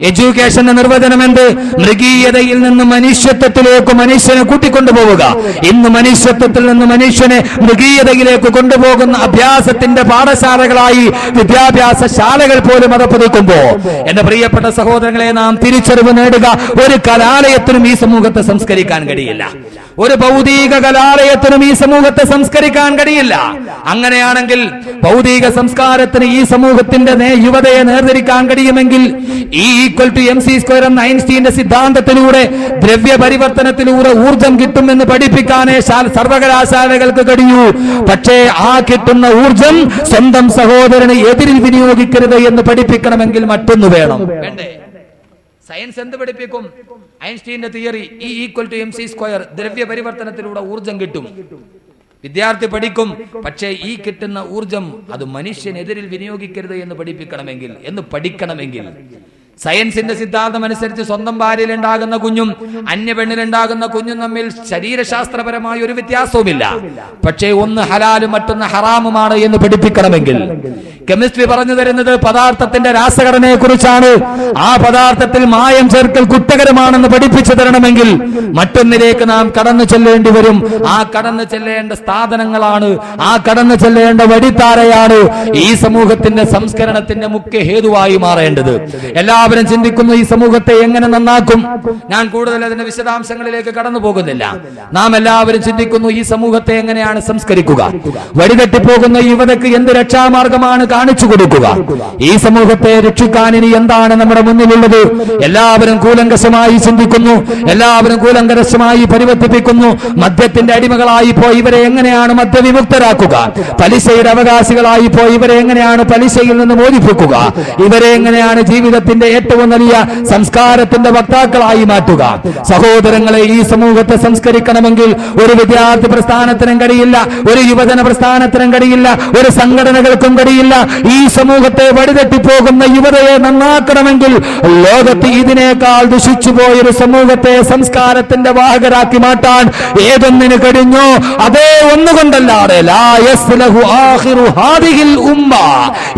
എഡ്യൂക്കേഷന്റെ നിർവചനം എന്ത്? മൃഗീയതയിൽ നിന്ന് മനുഷ്യത്വത്തിലേക്ക് മനുഷ്യനെ കൂട്ടിക്കൊണ്ടുപോവുക. ഇന്ന് മനുഷ്യത്വത്തിൽ നിന്ന് മനുഷ്യനെ മൃഗീയതയിലേക്ക് കൊണ്ടുപോകുന്ന അഭ്യാസത്തിന്റെ പാഠശാലകളായി വിദ്യാഭ്യാസ ശാലകൾ പോലും അതപ്പതിക്കുമ്പോ എന്റെ പ്രിയപ്പെട്ട സഹോദരങ്ങളെ, നാം തിരിച്ചറിവ് നേടുക. ഒരു കലാലയത്തിനും ഈ സമൂഹത്തെ സംസ്കരിക്കാൻ കഴിയില്ല. ഒരു ഭൗതിക കലാലയത്തിനും ഈ സമൂഹത്തെ സംസ്കരിക്കാൻ കഴിയില്ല. അങ്ങനെയാണെങ്കിൽ ഭൗതിക സംസ്കാരത്തിന് ഈ സമൂഹത്തിന്റെ യുവതയെ നേർതിരിക്കാൻ കഴിയുമെങ്കിൽ E=mc² എന്ന ഐൻസ്റ്റീന്റെ സിദ്ധാന്തത്തിലൂടെ ദ്രവ്യ പരിവർത്തനത്തിലൂടെ ഊർജം കിട്ടുമെന്ന് പഠിപ്പിക്കാനേ സർവകലാശാലകൾക്ക് കഴിയൂ. പക്ഷേ ആ കിട്ടുന്ന ഊർജം സ്വന്തം സഹോദരന് എതിരിൽ വിനിയോഗിക്കരുത് എന്ന് പഠിപ്പിക്കണമെങ്കിൽ മറ്റൊന്നു വേണം. സയൻസ് എന്ത് പഠിപ്പിക്കും? ഐൻസ്റ്റീന്റെ തിയറി E=mc², ദ്രവ്യ പരിവർത്തനത്തിലൂടെ ഊർജം കിട്ടും. വിദ്യാർത്ഥി പഠിക്കും. പക്ഷേ ഈ കിട്ടുന്ന ഊർജം അത് മനുഷ്യനെതിരിൽ വിനിയോഗിക്കരുത് എന്ന് പഠിക്കണമെങ്കിൽ സയൻസിന്റെ സിദ്ധാന്തം അനുസരിച്ച് സ്വന്തം ഭാര്യയിൽ ഉണ്ടാകുന്ന കുഞ്ഞും അന്യ പെണ്ണിലുണ്ടാകുന്ന കുഞ്ഞും തമ്മിൽ ശരീരശാസ്ത്രപരമായ ഒരു വ്യത്യാസവുമില്ല. പക്ഷേ ഒന്ന് ഹലാലും മറ്റൊന്ന് ഹറാമുമാണ് എന്ന് പഠിപ്പിക്കണമെങ്കിൽ കെമിസ്ട്രി പറഞ്ഞു തരുന്നത് പദാർത്ഥത്തിന്റെ രാസഘടനയെ കുറിച്ചാണ്. ആ പദാർത്ഥത്തിൽ മായം ചേർക്കൽ കുറ്റകരമാണെന്ന് പഠിപ്പിച്ചു തരണമെങ്കിൽ മറ്റൊന്നിലേക്ക് നാം കടന്നു ചെല്ലേണ്ടി വരും. ആ കടന്നു ചെല്ലേണ്ട സ്ഥാപനങ്ങളാണ്, ആ കടന്നു ചെല്ലേണ്ട വഴിത്താരയാണ് ഈ സമൂഹത്തിന്റെ സംസ്കരണത്തിന്റെ മുഖ്യ ഹേതുവായി മാറേണ്ടത്. എല്ലാവരും ചിന്തിക്കുന്നു ഈ സമൂഹത്തെ എങ്ങനെ നന്നാക്കും. ഞാൻ കൂടുതൽ അതിന്റെ വിശദാംശങ്ങളിലേക്ക് കടന്നു പോകുന്നില്ല. നാം എല്ലാവരും ചിന്തിക്കുന്നു ഈ സമൂഹത്തെ എങ്ങനെയാണ് സംസ്കരിക്കുക, വഴിതെറ്റിപ്പോകുന്ന യുവതയ്ക്ക് എന്ത് രക്ഷാമാർഗമാണ് കാണിച്ചു കൊടുക്കുക, ഈ സമൂഹത്തെ രക്ഷിക്കാൻ ഇനി എന്താണ് നമ്മുടെ മുന്നിലുള്ളത്. എല്ലാവരും കൂലങ്കഷമായി ചിന്തിക്കുന്നു, എല്ലാവരും കൂലങ്കഷമായി പരിവർത്തിപ്പിക്കുന്നു. മദ്യത്തിന്റെ അടിമകളായി പോയി ഇവരെ എങ്ങനെയാണ് മദ്യവിമുക്തരാക്കുക, പലിശയുടെ അവകാശികളായി പോയി ഇവരെ എങ്ങനെയാണ് പലിശയിൽ നിന്ന് മോചിപ്പിക്കുക, ഇവരെ എങ്ങനെയാണ് ജീവിതത്തിന്റെ ഏറ്റവും വലിയ സംസ്കാരത്തിന്റെ വക്താക്കളായി മാറ്റുക. സഹോദരങ്ങളെ, ഈ സമൂഹത്തെ സംസ്കരിക്കണമെങ്കിൽ ഒരു വിദ്യാർത്ഥി പ്രസ്ഥാനത്തിനും കഴിയില്ല, ഒരു യുവജന പ്രസ്ഥാനത്തിനും കഴിയില്ല, ഒരു സംഘടനകൾക്കും കഴിയില്ല. ഈ സമൂഹത്തെ വഴിതെറ്റിപ്പോകുന്ന യുവതയെ നന്നാക്കണമെങ്കിൽ ലോകത്ത് ഇതിനേക്കാൾ ദുഷിച്ചു പോയൊരു സമൂഹത്തെ സംസ്കാരത്തിന്റെ വാഹകരാക്കി മാറ്റാൻ ഏതൊന്നിന് കഴിഞ്ഞോ അതേ ഒന്നുകൊണ്ടല്ലാതെ ലാ യസ്ലഹു ആഖിറു ഹാദിഹിൽ ഉമ്മ.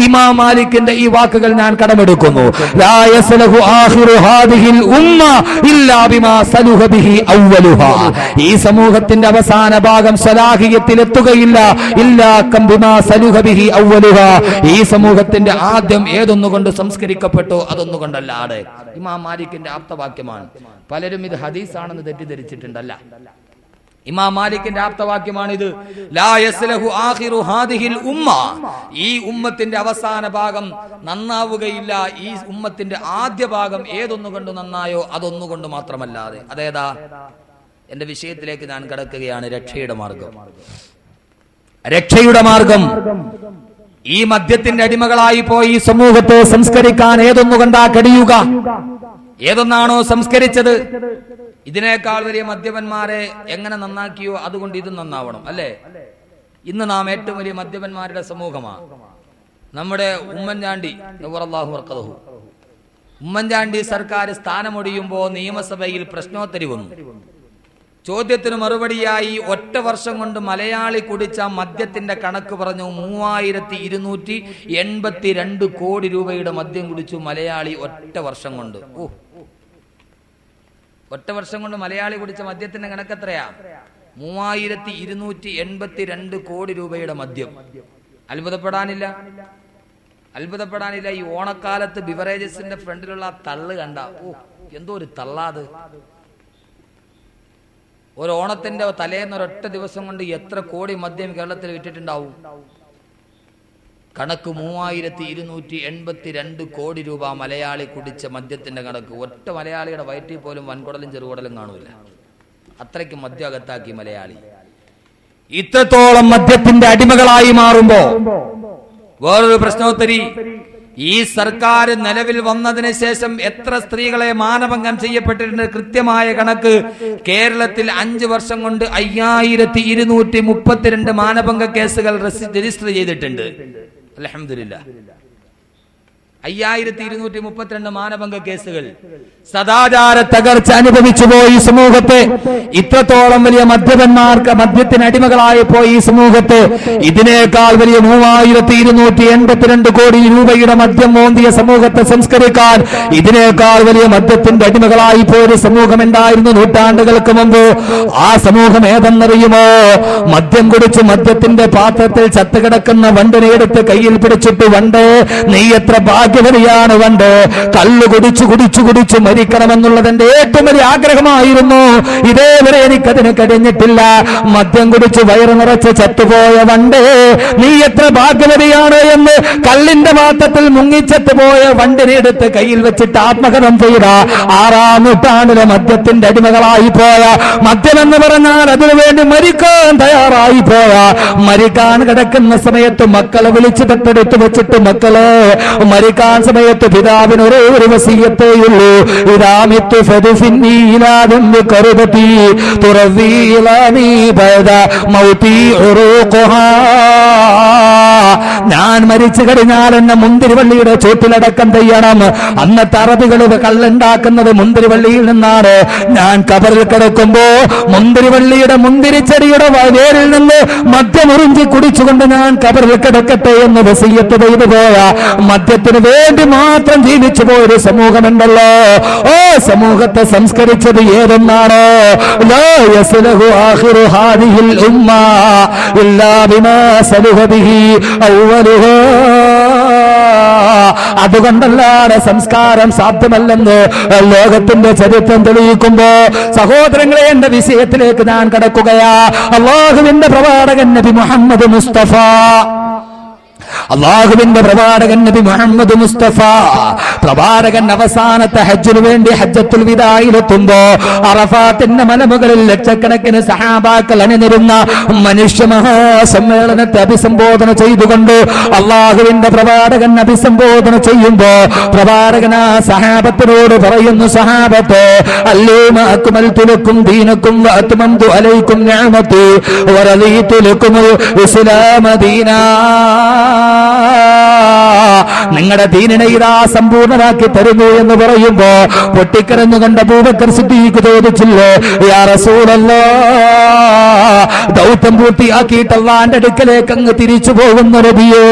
ഇമാം മാലിക്കിന്റെ ഈ വാക്കുകൾ ഞാൻ കടമെടുക്കുന്നു. ലാ യസ്ലഹു ആഖിറു ഹാദിഹിൽ ഉമ്മ ഇല്ലാ ബിമാ സലുഹ ബിഹി അവ്വലുഹാ. ഈ സമൂഹത്തിന്റെ അവസാന ഭാഗം സലാഹിയത്തിൽ എത്തുകയില്ല ഇല്ലാ കം ബിമാ സലുഹ ബിഹി അവ്വലുഹാ. ഈ സമൂഹത്തിന്റെ ആദ്യം ഏതൊന്നുകൊണ്ട് സംസ്കരിക്കപ്പെട്ടോ അതൊന്നുകൊണ്ടല്ലാതെ. ഇമാം മാലിക്കിന്റെ ആപ്തവാക്യമാണ്. പലരും ഇത് ഹദീസാണെന്ന് തെറ്റിദ്ധരിച്ചിട്ടുണ്ടല്ല. ഇമാം മാലിക്കിന്റെ ആപ്തവാക്യമാണിത്. ലാ യസ്ലഹു ആഖിറു ഹാദിഹിൽ ഉമ്മ. ഈ ഉമ്മത്തിന്റെ അവസാന ഭാഗം നന്നാവുകയില്ല. ഈ ഉമ്മത്തിന്റെ ആദ്യ ഭാഗം ഏതൊന്നുകൊണ്ട് നന്നായോ അതൊന്നുകൊണ്ട് മാത്രമല്ലാതെ. അതേതാ? എന്റെ വിഷയത്തിലേക്ക് ഞാൻ കടക്കുകയാണ്. രക്ഷയുടെ മാർഗം. രക്ഷയുടെ മാർഗം ഈ മദ്യത്തിന്റെ അടിമകളായി പോയി സമൂഹത്തെ സംസ്കരിക്കാൻ ഏതൊന്നുകൊണ്ടാ കഴിയുക? ഏതൊന്നാണോ സംസ്കരിച്ചത്, ഇതിനേക്കാൾ വലിയ മദ്യപന്മാരെ എങ്ങനെ നന്നാക്കിയോ അതുകൊണ്ട് ഇത് നന്നാവണം, അല്ലേ? ഇന്ന് നാം ഏറ്റവും വലിയ മദ്യപന്മാരുടെ സമൂഹമാണ്. നമ്മുടെ ഉമ്മൻചാണ്ടി ഉമ്മൻചാണ്ടി സർക്കാർ സ്ഥാനമൊടിയുമ്പോ നിയമസഭയിൽ പ്രശ്നോത്തരി വന്നു. ചോദ്യത്തിന് മറുപടിയായി ഒറ്റ വർഷം കൊണ്ട് മലയാളി കുടിച്ച മദ്യത്തിന്റെ കണക്ക് പറഞ്ഞു. 3282 കോടി രൂപയുടെ മദ്യം കുടിച്ചു മലയാളി ഒറ്റ വർഷം കൊണ്ട്. ഒറ്റ വർഷം കൊണ്ട് മലയാളി കുടിച്ച മദ്യത്തിന്റെ കണക്ക് എത്രയാ? 3282 കോടി രൂപയുടെ മദ്യം. അത്ഭുതപ്പെടാനില്ല. ഈ ഓണക്കാലത്ത് ബിവറേജസിന്റെ ഫ്രണ്ടിലുള്ള തള്ള് കണ്ട എന്തോ ഒരു തള്ളാത്. ഒരു ഓണത്തിന്റെ തലേന്ന് ഒരൊറ്റ ദിവസം കൊണ്ട് എത്ര കോടി മദ്യം കേരളത്തിൽ വിറ്റിട്ടുണ്ടാവും? കണക്ക് 3282 കോടി രൂപ മലയാളി കുടിച്ച മദ്യത്തിന്റെ കണക്ക്. ഒറ്റ മലയാളിയുടെ വയറ്റിൽ പോലും വൻകുടലും ചെറുകുടലും കാണൂല. അത്രയ്ക്ക് മദ്യം അകത്താക്കി മലയാളി. ഇത്രത്തോളം മദ്യത്തിന്റെ അടിമകളായി മാറുമ്പോ വേറൊരു പ്രശ്നോത്തരി. ഈ സർക്കാർ നിലവിൽ വന്നതിന് ശേഷം എത്ര സ്ത്രീകളെ മാനഭംഗം ചെയ്യപ്പെട്ടിട്ടുണ്ട്? കൃത്യമായ കണക്ക്. കേരളത്തിൽ 5 വർഷം കൊണ്ട് 5232 മാനഭംഗ കേസുകൾ രജിസ്റ്റർ ചെയ്തിട്ടുണ്ട്. അൽഹംദുലില്ലാഹ്. 5232 മാനഭംഗ കേസുകൾ. സദാചാര തകർച്ച അനുഭവിച്ചു പോയി സമൂഹത്തെ. ഇത്രത്തോളം വലിയ മദ്യത്തിന് അടിമകളായി പോയി ഈ സമൂഹത്തെ. ഇതിനേക്കാൾ വലിയ 3282 കോടി രൂപയുടെ മദ്യം മോന്തിയ സമൂഹത്തെ സംസ്കരിക്കാൻ ഇതിനേക്കാൾ വലിയ മദ്യത്തിന്റെ അടിമകളായി പോയൊരു സമൂഹം ഉണ്ടായിരുന്നു നൂറ്റാണ്ടുകൾക്ക് മുമ്പ്. ആ സമൂഹം ഏതെന്നറിയുമോ? മദ്യം കുടിച്ച് മദ്യത്തിന്റെ പാത്രത്തിൽ ചത്തുകിടക്കുന്ന വണ്ടിനെ എടുത്ത് കയ്യിൽ പിടിച്ചിട്ട്, വണ്ട് നീ എത്ര ഭാഗ്യവതിയാണ്, വണ്ട് കള്ളു കുടിച്ചു കുടിച്ചു കുടിച്ചു മരിക്കണമെന്നുള്ളത് എന്റെ ഏറ്റവും വലിയ ആഗ്രഹമായിരുന്നു. ഇതേവരെ എനിക്കതിന് കഴിഞ്ഞിട്ടില്ല. മദ്യം കുടിച്ച് വയറ് നിറച്ച് ചത്തുപോയ വണ്ട് നീ എത്ര ഭാഗ്യവതിയാണ് എന്ന് കള്ളിന്റെ പാത്രത്തിൽ മുങ്ങിച്ചത്തുപോയ വണ്ടിനെ എടുത്ത് കയ്യിൽ വെച്ചിട്ട് ആത്മകഥം ചെയ്ത 6-ാം നൂറ്റാണ്ടിലെ മദ്യത്തിന്റെ അടിമകളായി പോയ, മദ്യമെന്ന് പറഞ്ഞാൽ അതിനുവേണ്ടി മരിക്കാൻ തയ്യാറായി പോയ, മരിക്കാൻ കിടക്കുന്ന സമയത്ത് മക്കളെ വിളിച്ചു തൊട്ടടുത്ത് വെച്ചിട്ട്, മക്കളെ മരിക്കാൻ സമയത്ത് പിതാവിന് ഒരേ ഒരു വസിയത്തേയുള്ളൂ, ഇതാമിത്തു ഫദുഫിന്നീലാദം ബിഖർബതി തുറവീലനി ബദ മൗതി ഉറൂഖുഹാ. ഞാൻ മരിച്ചു കഴിഞ്ഞാൽ എന്നെ മുന്തിരിവള്ളിയുടെ ചോട്ടിലടക്കം ചെയ്യണം. അന്നത്തെ അറബികൾ കള്ളുണ്ടാക്കുന്നത് മുന്തിരിവള്ളിയിൽ നിന്നാണ്. ഞാൻ കബറിൽ കിടക്കുമ്പോ മുന്തിരിവള്ളിയുടെ മുന്തിരിച്ചെടിയുടെ വേരിൽ നിന്ന് മദ്യമുറിഞ്ചി കുടിച്ചുകൊണ്ട് ഞാൻ കബറിൽ കിടക്കട്ടെ എന്ന് വസിയ്യത്ത് ചെയ്തു പോയ, മദ്യത്തിന് വേണ്ടി മാത്രം ജീവിച്ചു പോയൊരു സമൂഹമുണ്ടല്ലോ. ഓ സമൂഹത്തെ സംസ്കരിച്ചത് ഏതെന്നാണോ? ലാ യസ്ലഹു ആഖിറു ഹാദിഹിൽ ഉമ്മ ഇല്ലാ ബിമാ സലഹ ബിഹി അവ്വലുഹാ. അതുകൊണ്ടല്ലാതെ സംസ്കാരം സാധ്യമല്ലെന്ന് ലോകത്തിന്റെ ചരിത്രം തെളിയിക്കുമ്പോ, സഹോദരങ്ങളെ, എന്റെ വിഷയത്തിലേക്ക് ഞാൻ കടക്കുകയാ. അല്ലാഹുവിന്റെ പ്രവാചകൻ നബി മുഹമ്മദ് മുസ്തഫ, അള്ളാഹുവിന്റെ പ്രവാചകൻ നബി മുഹമ്മദ് മുസ്തഫ, പ്രവാചകൻ അവസാനത്തെ ഹജ്ജിനു വേണ്ടി ഹജ്ജത്തുൽ വിദായിലെത്തുമ്പോ അറഫാത്തിന്റെ മലമുകളിൽ ലക്ഷക്കണക്കിന് സഹാബാക്കൾ അണിനിരുന്ന മനുഷ്യ മഹാസമ്മേളനത്തെ അഭിസംബോധന ചെയ്തുകൊണ്ട് അള്ളാഹുവിന്റെ പ്രവാചകൻ അഭിസംബോധന ചെയ്യുമ്പോ പ്രവാചകൻ ആ സഹാബത്തിനോട് പറയുന്നു, സഹാബത്തെ അല്ലൂമ അക്മൽതു ലക്കും ദീനക്കും വഅത്മംതു അലൈക്കും നിഅമതി വറദീതു ലക്കുമുൽ ഇസ്ലാമ ദീനാ. നിങ്ങളുടെ ദീനിനെ ഇതാ സമ്പൂർണ്ണമാക്കി തരുന്നു എന്ന് പറയുമ്പോ പൊട്ടിക്കരഞ്ഞുകൊണ്ട് അബൂബക്കർ സിദ്ദീഖ് ചോദിച്ചില്ലേ, യാ റസൂലല്ലാഹ്, ദൗത്യം പൂർത്തിയാക്കിയിട്ട് അല്ലാഹുവിന്റെ അടുക്കലേക്ക് അങ്ങ് തിരിച്ചു പോകുന്ന നബിയേ,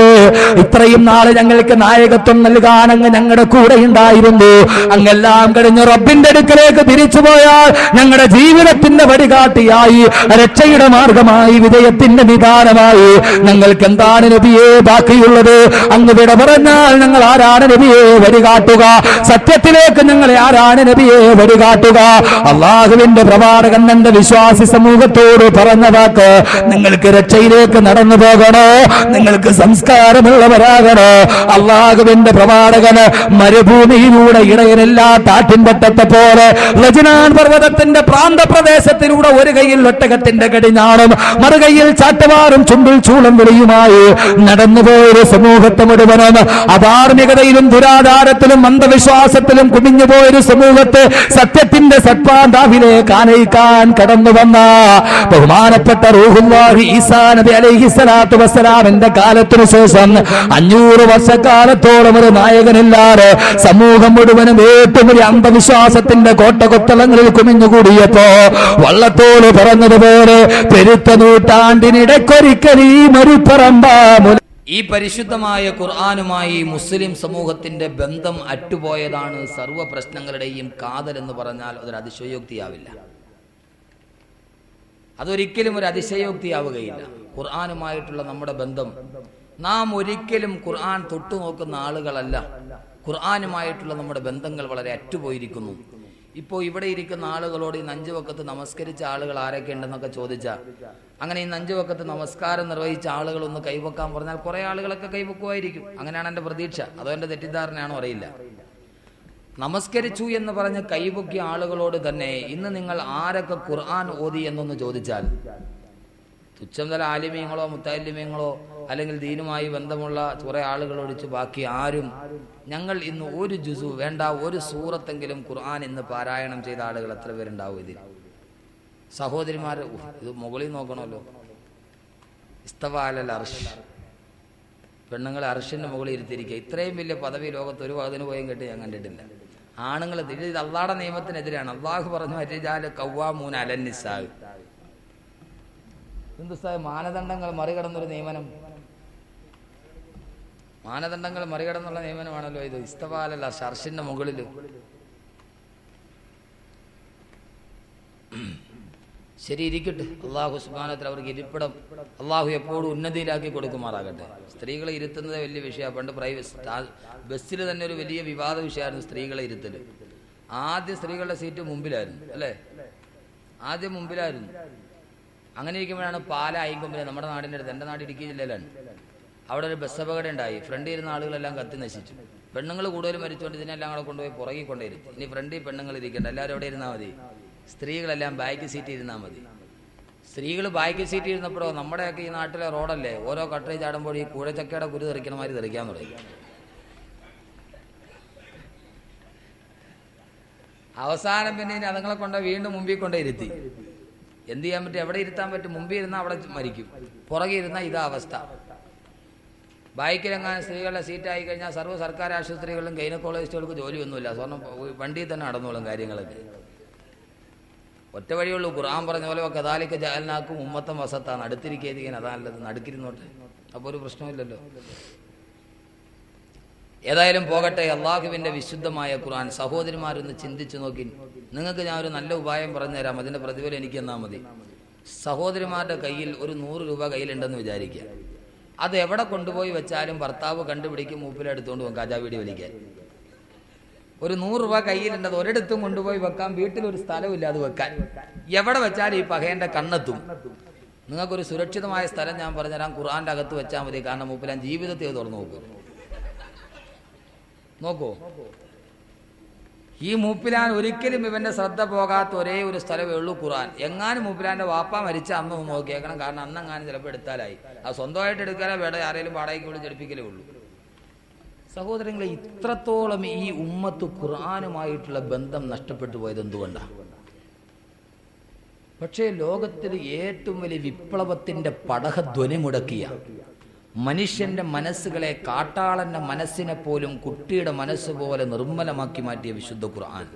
ഇത്രയും നാളെ ഞങ്ങൾക്ക് നായകത്വം നൽകാൻ അങ്ങ് ഞങ്ങളുടെ കൂടെ ഉണ്ടായിരുന്നു. അങ്ങെല്ലാം കഴിഞ്ഞ് റബ്ബിന്റെ അടുക്കലേക്ക് തിരിച്ചു പോയാൽ ഞങ്ങളുടെ ജീവിതത്തിന്റെ വഴികാട്ടിയായി, രക്ഷയുടെ മാർഗമായി, വിജയത്തിന്റെ നിദാനമായി ഞങ്ങൾക്ക് എന്താണ് നബിയെ ബാക്കിയുള്ളത്? അങ്ങ് വിട പറഞ്ഞാൽ ഞങ്ങൾ ആരാണ് നബിയെ വഴികാട്ടുക? സത്യത്തിലേക്ക് ഞങ്ങളെ ആരാണ് നബിയെ വഴികാട്ടുക? അള്ളാഹുവിന്റെ പ്രവാചകൻ എന്റെ വിശ്വാസി സമൂഹത്തോട് പറഞ്ഞ വാക്ക്, നിങ്ങൾക്ക് രക്ഷയിലേക്ക് നടന്നു പോകണോ? നിങ്ങൾക്ക് സംസ്കാരമുള്ളവരാകണോ? അള്ളാഹുവിന്റെ പ്രവാചകന് മരുഭൂമിയിലൂടെ ഇടയനില്ലാത്ത ആട്ടിൻപറ്റത്തെ പോലെ ലജ്നാൻ പർവ്വതത്തിന്റെ പ്രാന്തപ്രദേശത്തിലൂടെ ഒരു കൈയിൽ ഒട്ടകത്തിന്റെ കടിഞ്ഞാണും മറുകൈയിൽ ചാട്ടവാറും ചുണ്ടിൽ ചൂളം വിളിയുമായി നടന്നുപോയൊരു സമൂഹത്തെ മുഴുവനും അധാർമികതയിലും ദുരാചാരത്തിലും അന്ധവിശ്വാസത്തിലും കുമിഞ്ഞുപോയൊരു സമൂഹത്തെ സത്യത്തിന്റെ സത്പാന്താവിലേക്ക് ആനയിക്കാൻ കടന്നു വന്ന ബഹുമാനപ്പെട്ട റൂഹുല്ലാഹി ഈസാ നബി അലൈഹിസ്സലാത്തു വസ്സലാമിന്റെ കാലത്തിനു ശേഷം 500 വർഷക്കാലത്തോളം ഒരു നായകനില്ലാതെ സമൂഹം മുഴുവനും ഏറ്റവും വലിയ അന്ധവിശ്വാസത്തിന്റെ കോട്ടകൊത്തളങ്ങളിൽ കുമിഞ്ഞുകൂടിയപ്പോ വള്ളത്തോട് പറഞ്ഞതുപോലെ പെരുത്ത നൂറ്റാണ്ടിനിടയ്ക്കൊരിക്കൽ ഈ മരുപ്പറമ്പാ. ഈ പരിശുദ്ധമായ ഖുർആനുമായി മുസ്ലിം സമൂഹത്തിന്റെ ബന്ധം അറ്റുപോയതാണ് സർവ്വ പ്രശ്നങ്ങളുടെയും കാതൽ എന്ന് പറഞ്ഞാൽ അതൊരു അതിശയോക്തിയാവില്ല. അതൊരിക്കലും ഒരു അതിശയോക്തിയാവുകയില്ല. ഖുർആനുമായിട്ടുള്ള നമ്മുടെ ബന്ധം, നാം ഒരിക്കലും ഖുർആൻ തൊട്ടു നോക്കുന്ന ആളുകളല്ല. ഖുർആനുമായിട്ടുള്ള നമ്മുടെ ബന്ധങ്ങൾ വളരെ അറ്റുപോയിരിക്കുന്നു. ഇപ്പോൾ ഇവിടെ ഇരിക്കുന്ന ആളുകളോട് ഈ 5 വക്കത്ത് നമസ്കരിച്ച ആളുകൾ ആരൊക്കെ ഉണ്ടെന്നൊക്കെ ചോദിച്ചാൽ, അങ്ങനെ ഈ 5 വക്കത്ത് നമസ്കാരം നിർവഹിച്ച ആളുകൾ ഒന്ന് കൈവക്കാൻ പറഞ്ഞാൽ കുറെ ആളുകളൊക്കെ കൈവക്കുമായിരിക്കും. അങ്ങനെയാണ് എൻ്റെ പ്രതീക്ഷ. അതോ എൻ്റെ തെറ്റിദ്ധാരണയാണോ അറിയില്ല. നമസ്കരിച്ചു എന്ന് പറഞ്ഞ് കൈവക്കിയ ആളുകളോട് തന്നെ ഇന്ന് നിങ്ങൾ ആരൊക്കെ ഖുർആൻ ഓതി എന്നൊന്ന് ചോദിച്ചാൽ, തുച്ഛം തല ആലിമീങ്ങളോ മുത്തല്ലിമീങ്ങളോ അല്ലെങ്കിൽ ദീനുമായി ബന്ധമുള്ള കുറെ ആളുകളൊഴിച്ച് ബാക്കി ആരും ഞങ്ങൾ ഇന്ന് ഒരു ജുസു വേണ്ട ഒരു സൂറത്തെങ്കിലും ഖുർആൻ ഇന്ന് പാരായണം ചെയ്ത ആളുകൾ എത്ര പേരുണ്ടാവും ഇതിൽ? സഹോദരിമാർ, ഇത് മുകളിൽ നോക്കണമല്ലോ. ഇസ്തവ അലൽ അർശ്, പെണ്ണുങ്ങളെ അർഷിൻ്റെ മുകളിൽ ഇരുത്തിയിരിക്കുക. ഇത്രയും വലിയ പദവി ലോകത്ത് ഒരു പതിന് പോയും കേട്ട് ഞാൻ കണ്ടിട്ടില്ല. ആണുങ്ങൾ ഇത് അള്ളാഹുടെ നിയമത്തിനെതിരാണ്. അള്ളാഹു പറഞ്ഞു അരിജാല് കവ്വാമൂന അലന്നിസാഹ്. ഹിന്ദുസ്ഥാൻ മാനദണ്ഡങ്ങൾ മറികടന്നൊരു നിയമനം, മാനദണ്ഡങ്ങൾ മറികടന്നുള്ള നിയമനമാണല്ലോ ഇത്. ഇസ്തവാലല്ല ഷർഷിന്റെ മുകളിൽ. ശരി, ഇരിക്കട്ടെ. അള്ളാഹു സുബ്ഹാനഹു അവർക്ക് ഇരിപ്പിടം അള്ളാഹു എപ്പോഴും ഉന്നതിയിലാക്കി കൊടുക്കുമാറാകട്ടെ. സ്ത്രീകളെ ഇരുത്തുന്നത് വലിയ വിഷയമാണ്. പണ്ട് ബസ്സിൽ തന്നെ ഒരു വലിയ വിവാദ വിഷയമായിരുന്നു സ്ത്രീകളെ ഇരുത്തൽ. ആദ്യം സ്ത്രീകളുടെ സീറ്റ് മുമ്പിലായിരുന്നു, അല്ലേ? ആദ്യം മുമ്പിലായിരുന്നു. അങ്ങനെ ഇരിക്കുമ്പോഴാണ് പാലായിക്കൊമ്പിൽ, നമ്മുടെ നാടിൻ്റെ അടുത്ത്, എൻ്റെ നാട് ഇടുക്കി ജില്ലയിലാണ്, അവിടെ ഒരു ബസ് അപകടം ഉണ്ടായി. ഫ്രണ്ടിൽ ഇരുന്ന ആളുകളെല്ലാം കത്തി നശിച്ചു. പെണ്ണുങ്ങൾ കൂടുതലും മരിച്ചുകൊണ്ട് ഇതിനെല്ലാം കൂടെ കൊണ്ടുപോയി പുറകിൽ കൊണ്ടുവരുത്തി. ഇനി ഫ്രണ്ടിൽ പെണ്ണുങ്ങൾ ഇരിക്കണ്ട, എല്ലാവരും എവിടെ ഇരുന്നാൽ മതി, സ്ത്രീകളെല്ലാം ബാക്ക് സീറ്റ് ഇരുന്നാൽ മതി. സ്ത്രീകൾ ബാക്ക് സീറ്റ് ഇരുന്നപ്പോഴോ നമ്മുടെയൊക്കെ ഈ നാട്ടിലെ റോഡല്ലേ, ഓരോ കട്ടറി ചാടുമ്പോൾ ഈ കൂഴച്ചക്കയുടെ കുരു തെറിക്കണ മാതിരി തെറിക്കാൻ തുടങ്ങി. അവസാനം പിന്നെ ഇനി അതുങ്ങളെ കൊണ്ട് വീണ്ടും മുമ്പിൽ കൊണ്ടേ ഇരുത്തി. എന്ത് ചെയ്യാൻ പറ്റും? എവിടെ ഇരുത്താൻ പറ്റും? മുമ്പിൽ ഇരുന്നാൽ അവിടെ മരിക്കും, പുറകെ ഇരുന്നാൽ ഇതാ അവസ്ഥ. ബൈക്കിലെങ്ങാനും സ്ത്രീകളുടെ സീറ്റായി കഴിഞ്ഞാൽ സർവ്വ സർക്കാർ ആശുപത്രികളിലും ഗൈനക്കോളജിസ്റ്റുകൾക്ക് ജോലിയൊന്നുമില്ല, സ്വർണ്ണം വണ്ടിയിൽ തന്നെ നടന്നോളും കാര്യങ്ങളൊക്കെ. ഒറ്റ വഴിയുള്ളൂ. ഖുർആൻ പറഞ്ഞ പോലെ കദാലിക ജഅൽനാക്കും ഉമ്മത്തൻ വസത്താണ്. അടുത്തിരിക്കാൻ അതാ നല്ലത്, നടുക്കിരുന്നോട്ടെ, അപ്പോൾ ഒരു പ്രശ്നമില്ലല്ലോ. ഏതായാലും പോകട്ടെ. അള്ളാഹുവിൻ്റെ വിശുദ്ധമായ ഖുർആൻ സഹോദരിമാരൊന്ന് ചിന്തിച്ചു നോക്കി. നിങ്ങൾക്ക് ഞാൻ ഒരു നല്ല ഉപായം പറഞ്ഞുതരാം, അതിൻ്റെ പ്രതിഫലം എനിക്ക് തന്നാൽ മതി. സഹോദരിമാരുടെ കയ്യിൽ ഒരു 100 രൂപ കയ്യിലുണ്ടെന്ന് വിചാരിക്കുക. അത് എവിടെ കൊണ്ടുപോയി വെച്ചാലും ഭർത്താവ് കണ്ടുപിടിക്കും, മൂപ്പിലെടുത്തുകൊണ്ട് പോകും കജാവീടി വലിക്കാൻ. ഒരു 100 രൂപ കയ്യിലുണ്ടത് ഒരിടത്തും കൊണ്ടുപോയി വെക്കാൻ, വീട്ടിലൊരു സ്ഥലമില്ല അത് വെക്കാൻ. എവിടെ വെച്ചാലും ഈ പകേൻ്റെ കണ്ണെത്തും. നിങ്ങൾക്കൊരു സുരക്ഷിതമായ സ്ഥലം ഞാൻ പറഞ്ഞുതരാം, ഖുർആൻ്റെ അകത്ത് വെച്ചാൽ മതി. കാരണം മൂപ്പിലാൻ ജീവിതത്തെ തുറന്നു നോക്കും. നോക്കൂ, ഈ മൂപ്പിലാൻ ഒരിക്കലും ഇവന്റെ ശ്രദ്ധ പോകാത്ത ഒരേ ഒരു സ്ഥലമേ ഉള്ളൂ ഖുർആൻ. എങ്ങാനും മൂപ്പിലാന്റെ വാപ്പ മരിച്ച അന്ന് നോക്കിയേക്കണം. കാരണം അന്നെങ്ങാനും ചിലപ്പോൾ എടുത്താലായി. അത് സ്വന്തമായിട്ട് എടുക്കാനോ വേണ്ട, ആരെങ്കിലും വാടകയ്ക്ക് വിളിച്ച് എടുപ്പിക്കലേ ഉള്ളൂ. സഹോദരങ്ങളെ, ഇത്രത്തോളം ഈ ഉമ്മത്ത് ഖുർആനുമായിട്ടുള്ള ബന്ധം നഷ്ടപ്പെട്ടു പോയത് എന്തുകൊണ്ടാണ്? പക്ഷേ ലോകത്തിൽ ഏറ്റവും വലിയ വിപ്ലവത്തിന്റെ പടഹധ്വനി മുടക്കിയ, മനുഷ്യന്റെ മനസ്സുകളെ, കാട്ടാളന്റെ മനസ്സിനെ പോലും കുട്ടിയുടെ മനസ്സ് പോലെ നിർമ്മലമാക്കി മാറ്റിയ വിശുദ്ധ ഖുർആൻ,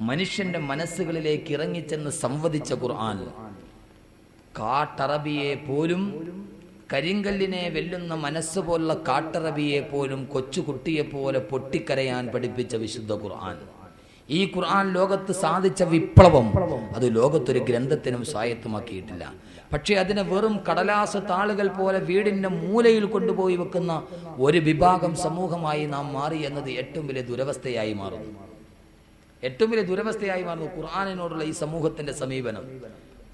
മനുഷ്യന്റെ മനസ്സുകളിലേക്ക് ഇറങ്ങിച്ചെന്ന് സംവദിച്ച ഖുർആൻ, കാട്ടറബിയെ പോലും, കരിങ്കല്ലിനെ വെല്ലുന്ന മനസ്സ് പോലുള്ള കാട്ടറബിയെ പോലും കൊച്ചുകുട്ടിയെ പോലെ പൊട്ടിക്കരയാൻ പഠിപ്പിച്ച വിശുദ്ധ ഖുർആൻ. ഈ ഖുർആൻ ലോകത്ത് സാധിച്ച വിപ്ലവം അത് ലോകത്തൊരു ഗ്രന്ഥത്തിനും സ്വായത്തമാക്കിയിട്ടില്ല. പക്ഷെ അതിനെ വെറും കടലാസ് താളുകൾ പോലെ വീടിന്റെ മൂലയിൽ കൊണ്ടുപോയി വെക്കുന്ന ഒരു വിഭാഗം സമൂഹമായി നാം മാറി എന്നത് ഏറ്റവും വലിയ ദുരവസ്ഥയായി മാറുന്നു. ഏറ്റവും വലിയ ദുരവസ്ഥയായി മാറുന്നു ഖുർആനിനോടുള്ള ഈ സമൂഹത്തിന്റെ സമീപനം.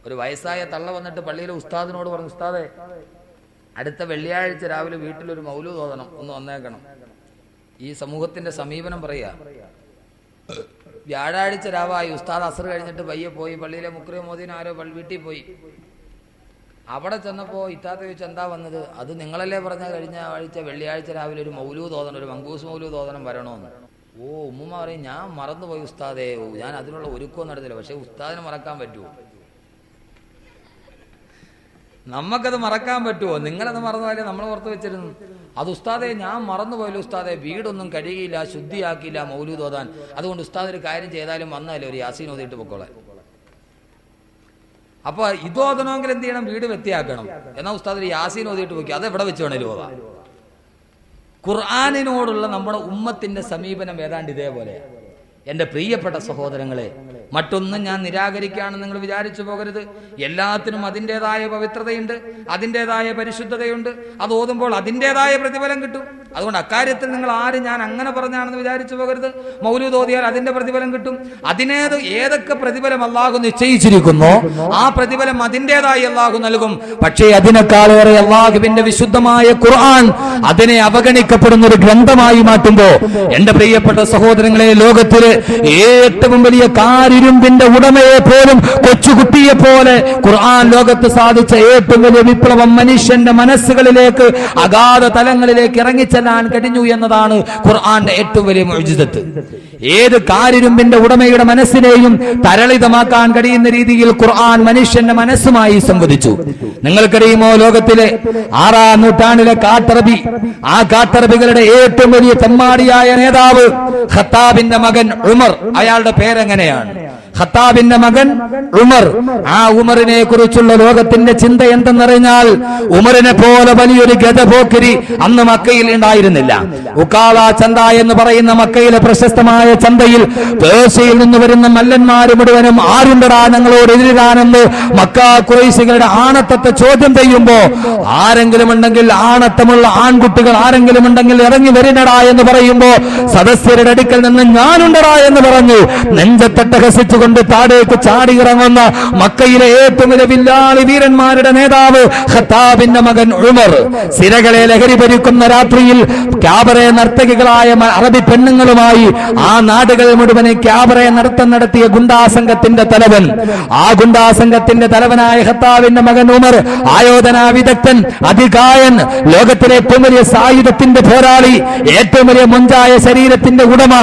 ഒരു വയസ്സായ തള്ള വന്നിട്ട് പള്ളിയിലെ ഉസ്താദിനോട് പറഞ്ഞു, ഉസ്താദെ, അടുത്ത വെള്ളിയാഴ്ച രാവിലെ വീട്ടിലൊരു മൗലൂദ് ഓതണം, ഒന്ന് വന്നേക്കണം. ഈ സമൂഹത്തിന്റെ സമീപനം പറയാ. വ്യാഴാഴ്ച രാവായി, ഉസ്താദ് അസർ കഴിഞ്ഞിട്ട് പയ്യെ പോയി പള്ളിയിലെ മുക്രി മോദീൻ ആരോ വീട്ടിൽ പോയി. അവിടെ ചെന്നപ്പോൾ ഇത്താത്ത ചോദിച്ചു, എന്താ വന്നത്? അത് നിങ്ങളല്ലേ പറഞ്ഞ കഴിഞ്ഞ ആഴ്ച വെള്ളിയാഴ്ച രാവിലെ ഒരു മൗലൂദ് ഓതണം, ഒരു മങ്കൂസ് മൗലൂദ് ഓതണം വരണമെന്ന്. ഓ, ഉമ്മുമ്മ പറയും, ഞാൻ മറന്നുപോയി ഉസ്താദേ, ഞാൻ അതിനുള്ള ഒരുക്കവും നടത്തില്ല. പക്ഷെ ഉസ്താദിന് മറക്കാൻ പറ്റുമോ? നമുക്കത് മറക്കാൻ പറ്റുമോ? നിങ്ങളത് മറന്നുപോയാലേ നമ്മൾ ഓർത്ത് വെച്ചിരുന്നു. അത് ഉസ്താദെ, ഞാൻ മറന്നുപോയല്ലോ ഉസ്താദെ, വീടൊന്നും കഴുകിയില്ല, ശുദ്ധിയാക്കിയില്ല മൗലൂദ് ഓതാൻ. അതുകൊണ്ട് ഉസ്താദ് ഒരു കാര്യം ചെയ്താലും വന്നാലേ ഒരു യാസീൻ ഓതിയിട്ട് പൊക്കോളെ. അപ്പൊ ഇതോതണമെങ്കിൽ എന്ത് ചെയ്യണം? വീട് വൃത്തിയാക്കണം. എന്നാൽ ഉസ്താദ് ഒരു യാസീൻ ഓതിയിട്ട് പോയി, അത് എവിടെ വെച്ച് വേണേലും ഓതാം. ഖുർആനിനോടുള്ള നമ്മുടെ ഉമ്മത്തിന്റെ സമീപനം ഏതാണ്ട് ഇതേപോലെ. എൻ്റെ പ്രിയപ്പെട്ട സഹോദരങ്ങളെ, മറ്റൊന്നും ഞാൻ നിരാകരിക്കുകയാണെന്ന് നിങ്ങൾ വിചാരിച്ചു പോകരുത്. എല്ലാത്തിനും അതിൻ്റെതായ പവിത്രതയുണ്ട്, അതിൻ്റെതായ പരിശുദ്ധതയുണ്ട്. അത് ഓതുമ്പോൾ അതിൻ്റെതായ പ്രതിഫലം കിട്ടും. അതുകൊണ്ട് അക്കാര്യത്തിൽ നിങ്ങൾ ആരും ഞാൻ അങ്ങനെ പറഞ്ഞാണെന്ന് വിചാരിച്ചു പോകരുത്. മൗലൂദ് ഓതിയാൽ അതിന്റെ പ്രതിഫലം കിട്ടും. ഏതൊക്കെ പ്രതിഫലം അള്ളാഹു നിശ്ചയിച്ചിരിക്കുന്നോ ആ പ്രതിഫലം അതിൻ്റെതായി അള്ളാഹു നൽകും. പക്ഷേ അതിനേക്കാളേറെ അള്ളാഹുവിന്റെ വിശുദ്ധമായ ഖുർആൻ അതിനെ അവഗണിക്കപ്പെടുന്ന ഒരു ഗ്രന്ഥമായി മാറ്റുമ്പോ, എന്റെ പ്രിയപ്പെട്ട സഹോദരങ്ങളെ, ലോകത്തില് ഏറ്റവും വലിയ കാരിരുമ്പിന്റെ ഉടമയെ പോലും കൊച്ചുകുട്ടിയെ പോലെ ഖുർആൻ ലോകത്ത് സാധിച്ച ഏറ്റവും വലിയ വിപ്ലവം മനുഷ്യന്റെ മനസ്സുകളിലേക്ക് അഗാധ തലങ്ങളിലേക്ക് ഇറങ്ങിച്ചെല്ലാൻ കഴിഞ്ഞു എന്നതാണ് ഖുർആന്റെ ഏറ്റവും വലിയ മുഅ്ജിസത്ത്. ഏത് കാരിരുമ്പിന്റെ ഉടമയുടെ മനസ്സിനെയും തരളിതമാക്കാൻ കഴിയുന്ന രീതിയിൽ ഖുർആൻ മനുഷ്യന്റെ മനസ്സുമായി സംവദിച്ചു. നിങ്ങൾക്കറിയുമോ, ലോകത്തിലെ 6-ാം നൂറ്റാണ്ടിലെ കാട്ടറബി, ആ കാട്ടറബികളുടെ ഏറ്റവും വലിയ തെമ്മാടിയായ നേതാവ് ഖത്താബിന്റെ മകൻ ഉമർ. അയാളുടെ പേരെങ്ങനെയാണ്? ഖത്താബിന്റെ മകൻ ഉമർ. ആ ഉമറിനെ കുറിച്ചുള്ള ലോകത്തിന്റെ ചിന്ത എന്തെന്നറിഞ്ഞാൽ, ഉമറിനെ പോലെ വലിയൊരു ഗജപോക്കിരി അന്ന് മക്കയിൽ ഉണ്ടായിരുന്നില്ല. ഉക്കാള ചന്ത എന്ന് പറയുന്ന മക്കയിലെ പ്രശസ്തമായ ചന്തയിൽ പേർഷ്യയിൽ നിന്ന് വരുന്ന മല്ലന്മാര് മുഴുവനും ആരുണ്ടടാ ഞങ്ങളോട് എതിരാനെന്ന് മക്ക ഖുറൈശികളുടെ ആണത്തത്തെ ചോദ്യം ചെയ്യുമ്പോ, ആരെങ്കിലും ഉണ്ടെങ്കിൽ, ആണത്തമുള്ള ആൺകുട്ടികൾ ആരെങ്കിലും ഉണ്ടെങ്കിൽ ഇറങ്ങി വരണടാ എന്ന് പറയുമ്പോ, സദസ്യരുടെ അടുക്കൽ നിന്ന് ഞാനുണ്ടടാ എന്ന് പറഞ്ഞു നെഞ്ചത്തട്ടഹസിച്ചു കൊണ്ട് താഴേക്ക് ചാടിയിറങ്ങുന്ന മക്കയിലെ ഏറ്റവും വലിയ വില്ലാളി വീരന്മാരുടെ നേതാവ് ഖത്താബിന്റെ മകൻ ഉമർ. സിരകളെ ലഹരി ഭരിക്കുന്ന രാത്രിയിൽ ക്യാബറെ നർത്തകികളായ അറബി പെണ്ണുങ്ങളുമായി ആ നാടുകൾ മുഴുവൻ ക്യാബറെ നൃത്തം നടത്തിയ ഗുണ്ടാസംഘത്തിന്റെ തലവൻ. ആ ഗുണ്ടാസംഘത്തിന്റെ തലവനായ ഖത്താബിന്റെ മകൻ ഉമർ ആയോധന വിദഗ്ധൻ, അതികായൻ, ലോകത്തിലെ ഏറ്റവും വലിയ സായുധത്തിന്റെ പോരാളി, ഏറ്റവും വലിയ മൊഞ്ചായ ശരീരത്തിന്റെ ഉടമ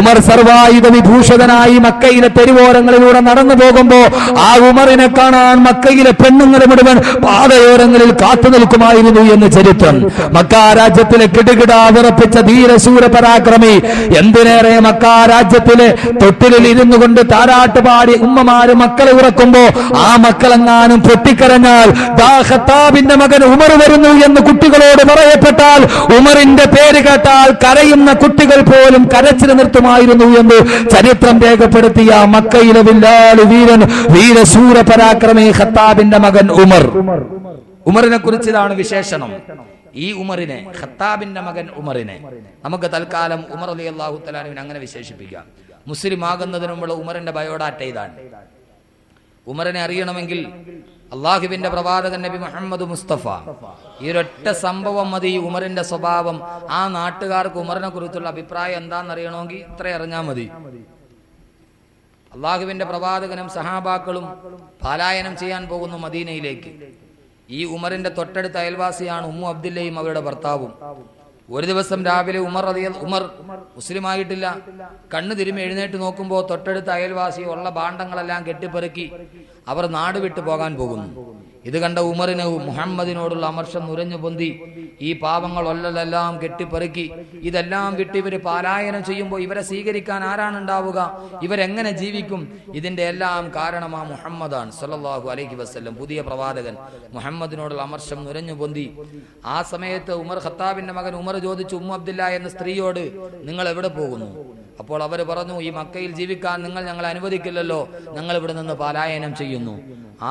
ഉമർ സർവായുധ വിഭൂഷിതനായി മക്കയിലെ തെരുവോരങ്ങളിലൂടെ നടന്നു പോകുമ്പോ ആ ഉമറിനെ കാണാൻ മക്കയിലെ പെണ്ണുങ്ങൾ മുഴുവൻ പാതയോരങ്ങളിൽ കാത്തു നിൽക്കുമായിരുന്നു എന്ന് ചരിത്രം. മക്ക രാജ്യത്തിലെ കിടുകിട വിറപ്പിച്ച ധീരശൂര പരാക്രമി. എന്തിനേറെ മക്ക രാജ്യത്തിലെ തൊട്ടിലിൽ ഇരുന്നു കൊണ്ട് താരാട്ടുപാടി ഉമ്മമാര് മക്കളെ ഉറക്കുമ്പോ ആ മക്കളെങ്ങാനും പൊട്ടിക്കരഞ്ഞാൽ ഖത്താബിന്റെ മകൻ ഉമർ വരുന്നു എന്ന് കുട്ടികളോട് പറയപ്പെട്ടാൽ, ഉമറിന്റെ പേര് കേട്ടാൽ കരയുന്ന കുട്ടികൾ പോലും കരച്ചിൽ നിർത്തുമായിരുന്നു എന്ന് ചരിത്രം രേഖപ്പെടുത്തിയ മക്കയിലെ വില്ലാളി വീരൻ, വീരശൂര പരാക്രമി ഖത്താബിന്റെ മകൻ ഉമർ. ഉമറിനെ കുറിച്ച് ഇതാണ് വിശേഷണം. ഈ ഉമറിനെ, ഖത്താബിന്റെ മകൻ ഉമറിനെ നമുക്ക് തൽക്കാലം ഉമർ റളിയല്ലാഹു തആല അൻഹുവിനെ അങ്ങനെ വിശേഷിപ്പിക്കാം. മുസ്ലിം ആകുന്നതിന് മുമ്പ് ഉമറിന്റെ ബയോഡാറ്റ ഇതാണ്. ഉമറിനെ അറിയണമെങ്കിൽ അള്ളാഹുവിന്റെ പ്രവാചകൻ നബി മുഹമ്മദ് മുസ്തഫ ഈ ഒരൊറ്റ സംഭവം മതി ഉമറിന്റെ സ്വഭാവം. ആ നാട്ടുകാർക്ക് ഉമറിനെ കുറിച്ചുള്ള അഭിപ്രായം എന്താണെന്നറിയണമെങ്കിൽ ഇത്ര അറിഞ്ഞാൽ മതി. അള്ളാഹുവിന്റെ പ്രവാചകനും സഹാബാക്കളും പലായനം ചെയ്യാൻ പോകുന്നു മദീനയിലേക്ക്. ഈ ഉമറിന്റെ തൊട്ടടുത്ത അയൽവാസിയാണ് ഉമ്മു അബ്ദുല്ലയും അവരുടെ ഭർത്താവും. ഒരു ദിവസം രാവിലെ ഉമർ മുസ്ലിമായിട്ടില്ല, കണ്ണു തിരുമ്മി എഴുന്നേറ്റ് നോക്കുമ്പോൾ തൊട്ടടുത്ത അയൽവാസി ഉള്ള ഭാണ്ഡങ്ങളെല്ലാം കെട്ടിപ്പെറുക്കി അവർ നാട് വിട്ടു പോകാൻ പോകുന്നു. ഇത് കണ്ട ഉമറിന് മുഹമ്മദിനോടുള്ള അമർഷം നുരഞ്ഞു പൊന്തി. ഈ പാവങ്ങൾ ഒല്ലെല്ലാം കെട്ടിപ്പെറുക്കി ഇതെല്ലാം വിട്ട് ഇവര് പാലായനം ചെയ്യുമ്പോൾ ഇവരെ സ്വീകരിക്കാൻ ആരാണ് ഉണ്ടാവുക? ഇവരെങ്ങനെ ജീവിക്കും? ഇതിന്റെ എല്ലാം കാരണം ആ മുഹമ്മദാണ് സല്ലല്ലാഹു അലൈഹി വസല്ലം, പുതിയ പ്രവാചകൻ. മുഹമ്മദിനോടുള്ള അമർഷം നുരഞ്ഞു പൊന്തി. ആ സമയത്ത് ഉമർ, ഖത്താബിന്റെ മകൻ ഉമർ ചോദിച്ചു ഉമ്മു അബ്ദുല്ല എന്ന സ്ത്രീയോട്, നിങ്ങൾ എവിടെ പോകുന്നു? അപ്പോൾ അവർ പറഞ്ഞു, ഈ മക്കയിൽ ജീവിക്കാൻ നിങ്ങൾ ഞങ്ങളെ അനുവദിക്കില്ലല്ലോ, ഞങ്ങൾ ഇവിടെ നിന്ന് പലായനം ചെയ്യുന്നു.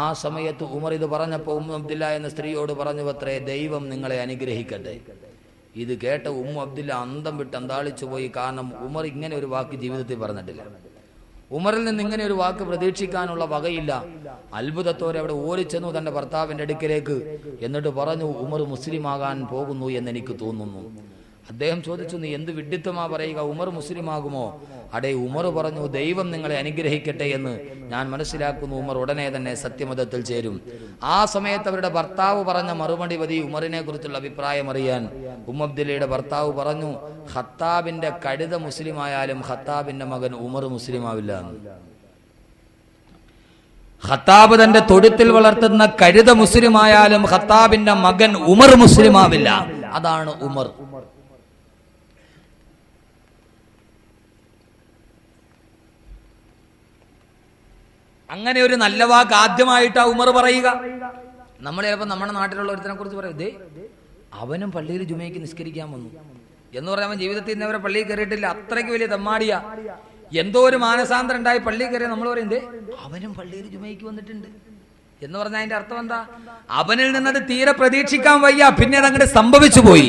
ആ സമയത്ത് ഉമർ ഇത് പറഞ്ഞപ്പോൾ ഉമ്മു അബ്ദുല്ല എന്ന സ്ത്രീയോട് പറഞ്ഞു അത്രേ, ദൈവം നിങ്ങളെ അനുഗ്രഹിക്കട്ടെ. ഇത് കേട്ട ഉമ്മു അബ്ദുല്ല അന്തം വിട്ട് അന്താളിച്ചു പോയി. കാരണം ഉമർ ഇങ്ങനെ ഒരു വാക്ക് ജീവിതത്തിൽ പറഞ്ഞിട്ടില്ല. ഉമറിൽ നിന്ന് ഇങ്ങനെ ഒരു വാക്ക് പ്രതീക്ഷിക്കാനുള്ള വകയില്ല. അത്ഭുതത്തോടെ അവിടെ ഓടിച്ചെന്നു തന്റെ ഭർത്താവിന്റെ അടുക്കിലേക്ക്. എന്നിട്ട് പറഞ്ഞു, ഉമർ മുസ്ലിം ആകാൻ പോകുന്നു എന്നെനിക്ക് തോന്നുന്നു. അദ്ദേഹം ചോദിച്ചു, നീ എന്ത് വിഡ്ഢിത്തമാ പറയുക, ഉമർ മുസ്ലിം ആകുമോ? അടേ, ഉമർ പറഞ്ഞു, ദൈവം നിങ്ങളെ അനുഗ്രഹിക്കട്ടെ എന്ന് ഞാൻ മനസ്സിലാക്കുന്നു. ഉമർ ഉടനെ തന്നെ സത്യമതത്തിൽ ചേരും. ആ സമയത്ത് അവരുടെ ഭർത്താവ് പറഞ്ഞ മറുപടി മതി ഉമറിനെ കുറിച്ചുള്ള അഭിപ്രായം അറിയാൻ. ഉമ്മു അബ്ദുല്ലയുടെ ഭർത്താവ് പറഞ്ഞു, ഖത്താബിന്റെ കഴുത മുസ്ലിം ആയാലും ഖത്താബിന്റെ മകൻ ഉമർ മുസ്ലിം ആവില്ല. ഖത്താബ് തന്റെ തൊഴുത്തിൽ വളർത്തുന്ന കഴുത മുസ്ലിം ആയാലും ഖത്താബിന്റെ മകൻ ഉമർ മുസ്ലിം ആവില്ല. അതാണ് ഉമർ. അങ്ങനെ ഒരു നല്ല വാക്ക് ആദ്യമായിട്ടാ ഉമർ പറയുക. നമ്മൾ ചിലപ്പോൾ നമ്മുടെ നാട്ടിലുള്ള ഒരുത്തിനെ കുറിച്ച് പറയും, അവനും പള്ളിയിൽ ജുമയ്ക്ക് നിസ്കരിക്കാൻ വന്നു എന്ന് പറഞ്ഞാൽ അവൻ ജീവിതത്തിൽ ഇന്നവരെ പള്ളിയിൽ കയറിയിട്ടില്ല. അത്രയ്ക്ക് വലിയ തെമ്മാടിയാ. എന്തോ ഒരു മാനസാന്തരം ഉണ്ടായി പള്ളിയിൽ കയറിയ നമ്മൾ പറയും, അവനും പള്ളിയിൽ ജുമയ്ക്ക് വന്നിട്ടുണ്ട് എന്ന് പറഞ്ഞാൽ അതിന്റെ അർത്ഥം എന്താ? അവനിൽ നിന്നത് തീരെ പ്രതീക്ഷിക്കാൻ വയ്യ. പിന്നെ അതങ്ങനെ സംഭവിച്ചു പോയി.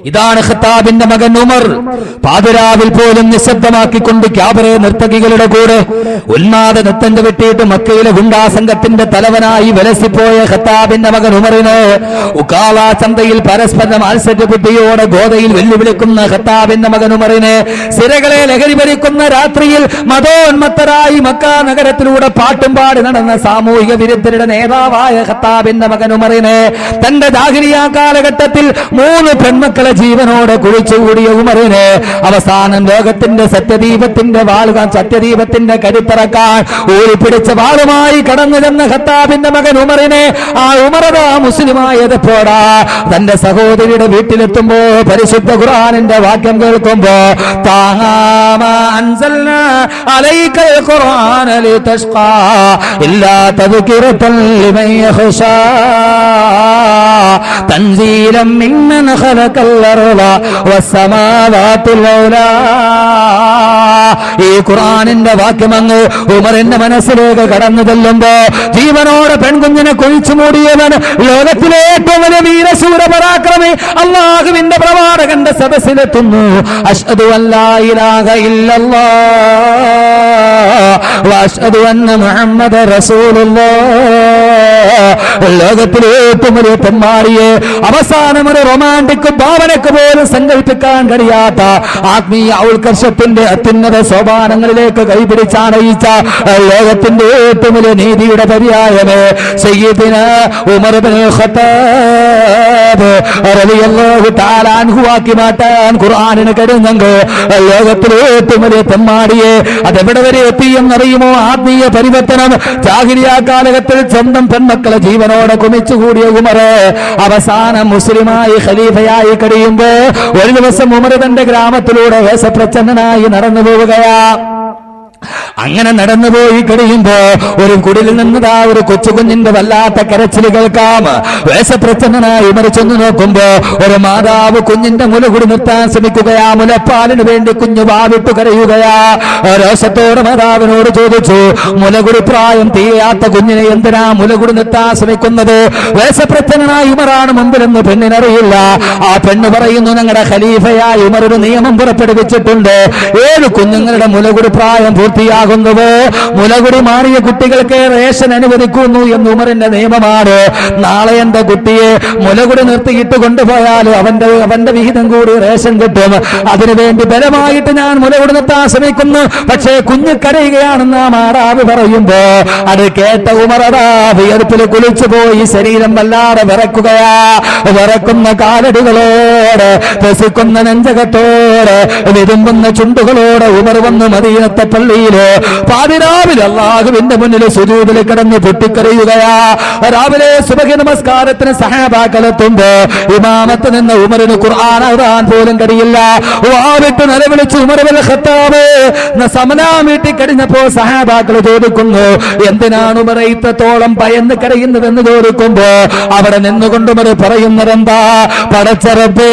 ഇതാണ് ഖത്താബിന്റെ മകൻ ഉമർ. പാതിരാവിൽ പോലും നിശബ്ദമാക്കിക്കൊണ്ട് ക്യാബറെ നർത്തകികളുടെ കൂടെ ഉന്മാദ നൃത്തം ചവിട്ടിയിട്ട് മക്കയിലെ ഗുണ്ടാസംഘത്തിന്റെ തലവനായി വിലസിപ്പോയ ഖത്താബിന്റെ മകൻ ഉമറിന് ഉക്കാള ചന്തയിൽ പരസ്പര മത്സര ബുദ്ധിയോടെ ഗോതയിൽ വെല്ലുവിളിക്കുന്ന ഖത്താബിന്റെ മകൻ ഉമറിന് സിരകളെ ലഹരി ഭരിക്കുന്ന രാത്രിയിൽ മതോന്മത്തരായി മക്ക നഗരത്തിലൂടെ പാട്ടും പാടി നടന്ന സാമൂഹിക വിരുദ്ധരുടെ നേതാവായ ഖത്താബിന്റെ മകൻ ഉമറിനെ തന്റെ ജാഹിലിയ കാലഘട്ടത്തിൽ 3 പെൺമക്കളെ ജീവനോടെ കുഴിച്ചുകൂടിയ ഉമറിനെ അവസാനം ലോകത്തിന്റെ സത്യദീപത്തിന്റെ വാളുകാൻ സത്യദീപത്തിന്റെ കരുത്തിറക്കാൻ ഊരിപ്പിടിച്ച വാളുമായി കടന്നു ചെന്ന ഖത്താബിന്റെ മകൻ ഉമറിനെ ആ ഉമറതാ മുസ്ലിമായതപ്പോടാ തന്റെ സഹോദരിയുടെ വീട്ടിലെത്തുമ്പോ പരിശുദ്ധ ഖുർആനിന്റെ വാക്യം കേൾക്കുമ്പോ താഹാമാ അൻസൽനാ അലൈക്കൽ ഖുർആന ലിതഷ്ഖാ ഇല്ലാ തദ്കിറതൻ ലിമൻ യഖ്ശാ തൻസീലം മിമ്മൻ ഖലഖൽ അർള വസ്സമാവാതിൽ ഔലാ. ഈ ഖുർആനിന്റെ വാക്യം അങ്ങ് ഉമറിന്റെ മനസ്സിലേക്ക് കടന്നു ചെല്ലുമ്പോ ജീവനോടെ പെൺകുഞ്ഞിനെ കുഴിച്ചു മൂടിയവൻ ലോകത്തിലെ ഏറ്റവും വലിയ വീരശൂര പരാക്രമി അല്ലാഹുവിന്റെ പ്രവാചകന്റെ സദസ്സിലെത്തുന്നു. അശ്ഹദു അല്ലാ ഇലാഹ ഇല്ലല്ലാഹ് വഅശ്ഹദു അന്ന മുഹമ്മദ റസൂലുള്ളാഹ്. ലോകത്തിലെ ഏറ്റവും വലിയ തെമ്മാടിയെ അവസാനം ഒരു റൊമാന്റിക് ഭാവനക്ക് പോലും സങ്കല്പിക്കാൻ കഴിയാത്ത ആത്മീയ ഉത്കർഷത്തിന്റെ അത്യുന്നത സോപാനങ്ങളിലേക്ക് കൈപിടിച്ചാണയിച്ച ലോകത്തിന്റെ ഏറ്റവും വലിയ നീതിയുടെ പര്യായമേ സയ്യിദുനാ ഉമർ ഇബ്നുൽ ഖത്താബ് റളിയല്ലാഹു തആല അൻഹു ആക്കി മാറ്റാൻ ഖുർആനിന് കഴിയുന്നെങ്കിൽ ലോകത്തിലെ ഏറ്റവും വലിയ തെമ്മാടിയെ അതെവിടെ വരെ എത്തിയെന്നറിയുമോ? ആത്മീയ പരിവർത്തനം ജാഹിലിയ കാലഘട്ടത്തിൽ സ്വന്തം പെൺമക്കളെ ജീവനോടെ കുമിച്ചുകൂടിയ ഉമർ അവസാനം മുസ്ലിമായി ഖലീഫയായി കഴിയുമ്പോ ഒരു ദിവസം ഉമർ തന്റെ ഗ്രാമത്തിലൂടെ വേഷപ്രച്ഛന്നനായി നടന്നു പോവുകയാ. അങ്ങനെ നടന്നുപോയി കഴിയുമ്പോ ഒരു കുടിലിൽ നിന്നതാ ഒരു കൊച്ചുകുഞ്ഞിന്റെ വല്ലാത്ത കരച്ചിൽ കേൾക്കാം. വേഷപ്രച്ഛന്നനായി മറിച്ചൊന്നു നോക്കുമ്പോ ഒരു മാതാവ് കുഞ്ഞിന്റെ മുലകുടി നിർത്താൻ ശ്രമിക്കുകയാ. മുലപ്പാലിന് വേണ്ടി കുഞ്ഞു വാവിട്ടു കരയുകയാ. രോഷത്തോടെ മാതാവിനോട് ചോദിച്ചു, മുലകുടി പ്രായം തീയാത്ത കുഞ്ഞിനെ എന്തിനാ മുലകുടി നിർത്താൻ ശ്രമിക്കുന്നത്? വേഷപ്രച്ഛന്നനായി ഉമറാണ് മുമ്പിലെന്ന് പെണ്ണിനറിയില്ല. ആ പെണ്ണ് പറയുന്നു, ഞങ്ങളുടെ ഖലീഫയായി ഉമർ ഒരു നിയമം പുറപ്പെടുവിച്ചിട്ടുണ്ട്. 7 കുഞ്ഞുങ്ങളുടെ മുലകുടി പ്രായം പൂർത്തിയാകുന്നുവോ മുലകുടി മാറിയ കുട്ടികൾക്ക് റേഷൻ അനുവദിക്കുന്നു എന്ന് ഉമറിന്റെ നിയമമാണ്. നാളെ എന്റെ കുട്ടിയെ മുലകുടി നിർത്തിയിട്ട് കൊണ്ടുപോയാൽ അവന്റെ വിഹിതം കൂടി റേഷൻ കിട്ടും. അതിനുവേണ്ടി ബലമായിട്ട് ഞാൻ മുലകുടി നിർത്താൻ ശ്രമിക്കുന്നു. പക്ഷേ കുഞ്ഞ് കരയുകയാണെന്ന് ആ മാതാവ് പറയുമ്പോ അത് കേട്ട ഉമറതാ വിയർപ്പിൽ കുളിച്ചു പോയി ശരീരം വല്ലാതെ വിറക്കുകയാ. വിറക്കുന്ന കാലടികളോട് രസിക്കുന്ന നെഞ്ചകത്തോട് വിതുമ്പുന്ന ചുണ്ടുകളോട് ഉമർ വന്ന് മദീനത്തെ പള്ളിയില് പാതിരാവിലെ അല്ലാഹുവിന്റെ മുന്നിൽ സുജൂദിൽ കിടന്ന് പൊട്ടിക്കരയുകയാ. രാവിലെ സുബഹി നമസ്കാരത്തിന് സഹാബാക്കളെത്തുമ്പോ ഇമാമത്ത് നിന്ന് ഉമറിന് ഖുർആൻ ഓതാൻ പോലും കഴിയില്ല. വാവിട്ട് നിലവിളിച്ച് ഉമർ ഇബ്നുൽ ഖത്താബ് സമനാം വീട്ടിൽ കഴിഞ്ഞപ്പോ സഹാബാക്കൾ ചോദിക്കുന്നു, എന്തിനാണ് ഉമർ ഇത്രത്തോളം ഭയന്ന് കരയുന്നതെന്ന് ചോദിക്കുമ്പോ അവിടെ നിന്നുകൊണ്ട് ഉമർ പറയുന്നതെന്താ? പടച്ചറബേ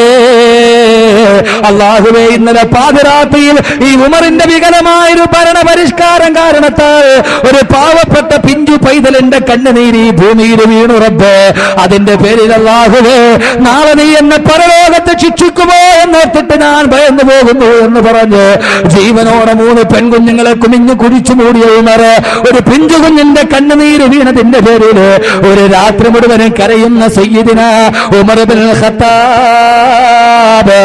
അല്ലാഹുവേ, ഇന്നലെ പാതിരാത്രിയിൽ ഈ ഉമറിന്റെ വികലമായൊരു ഭരണ പരിഷ്കാരം കാരണത്താൽ ഒരു പാവപ്പെട്ട പിഞ്ചു പൈതലിന്റെ കണ്ണുനീര് ഈ ഭൂമിയിൽ വീണു റബ്ബേ. അതിന്റെ പേരിൽ അല്ലാഹുവേ, നാളെ നീ എന്നെ പരലോകത്ത് ശിക്ഷിക്കുമോ എന്നോർത്തിട്ട് ഞാൻ ഭയന്നു പോകുന്നു എന്ന് പറഞ്ഞ് ജീവനോടെ 3 പെൺകുഞ്ഞുങ്ങളെ കുമിഞ്ഞു കുഴിച്ചു മൂടിയ ഉമർ ഒരു പിഞ്ചു കുഞ്ഞിന്റെ കണ്ണുനീര് വീണതിന്റെ പേരിൽ ഒരു രാത്രി മുഴുവനും കരയുന്ന സയ്യിദിനാ ഉമർ ഇബ്നുൽ ഖത്താബ്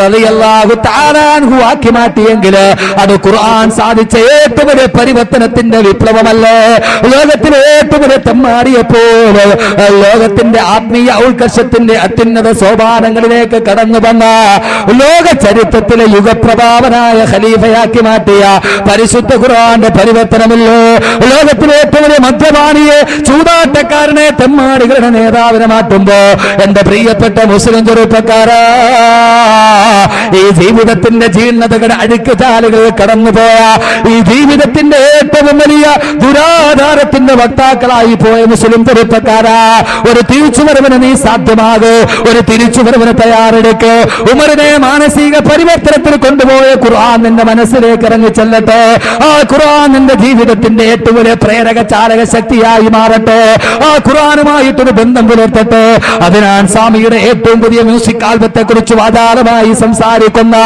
റളിയല്ലാഹു തആല അൻഹു ആക്കി മാറ്റിയെങ്കിൽ അത് ഖുർആൻ സാധിച്ച ഏറ്റവും വലിയ പരിവർത്തനത്തിന്റെ വിപ്ലവമല്ലേ? ലോകത്തിലെ ഏറ്റവും വലിയ തെമ്മാടിയെപ്പോലെ ലോകത്തിന്റെ ആത്മീയ ഉത്കർഷത്തിന്റെ അത്യുന്നത സോപാനങ്ങളിലേക്ക് കടന്നു വന്ന ലോക ചരിത്രത്തിലെ യുഗപ്രഭാവനായ ഖലീഫയാക്കി മാറ്റിയ പരിശുദ്ധ ഖുർആന്റെ പരിവർത്തനമില്ലേ? ലോകത്തിലെ ഏറ്റവും വലിയ മദ്യപാനിയെ, ചൂതാട്ടക്കാരനെ, തെമ്മാടികളുടെ നേതാവിനെ മാറ്റുമ്പോ എന്റെ പ്രിയപ്പെട്ട മുസ്ലിം ചെറുപ്പക്കാരാ, ഈ ജീവിതത്തിന്റെ ജീർണതകളുടെ അഴുക്കുചാലുകൾ കടന്നുപോയ ഈ ജീവിതത്തിന്റെ ഏറ്റവും വലിയ ദുരാധാരത്തിന്റെ വക്താക്കളായി പോയ മുസ്ലിം ചെറുപ്പക്കാരാ, ഒരു തിരിച്ചുവരവിന് നീ സാധ്യമാകൂ. ഒരു തിരിച്ചുവരവിന് തയ്യാറെടുക്ക്. ഉമറിനെ മാനസിക പരിവർത്തനത്തിൽ കൊണ്ടുപോയ ഖുർആൻ നിന്റെ മനസ്സിലേക്ക് ഇറങ്ങി ചെല്ലട്ടെ. ആ ഖുർആൻ നിന്റെ ജീവിതത്തിന്റെ ഏറ്റവും വലിയ പ്രേരക ചാലക ശക്തിയായി മാറട്ടെ. ആ ഖുർആനുമായിട്ടൊരു ബന്ധം പുലർത്തട്ടെ. അതിനാൻ സ്വാമിയുടെ ഏറ്റവും പുതിയ മ്യൂസിക് ആൽബത്തെ കുറിച്ച് വാചാലമായി സംസാരിക്കുന്ന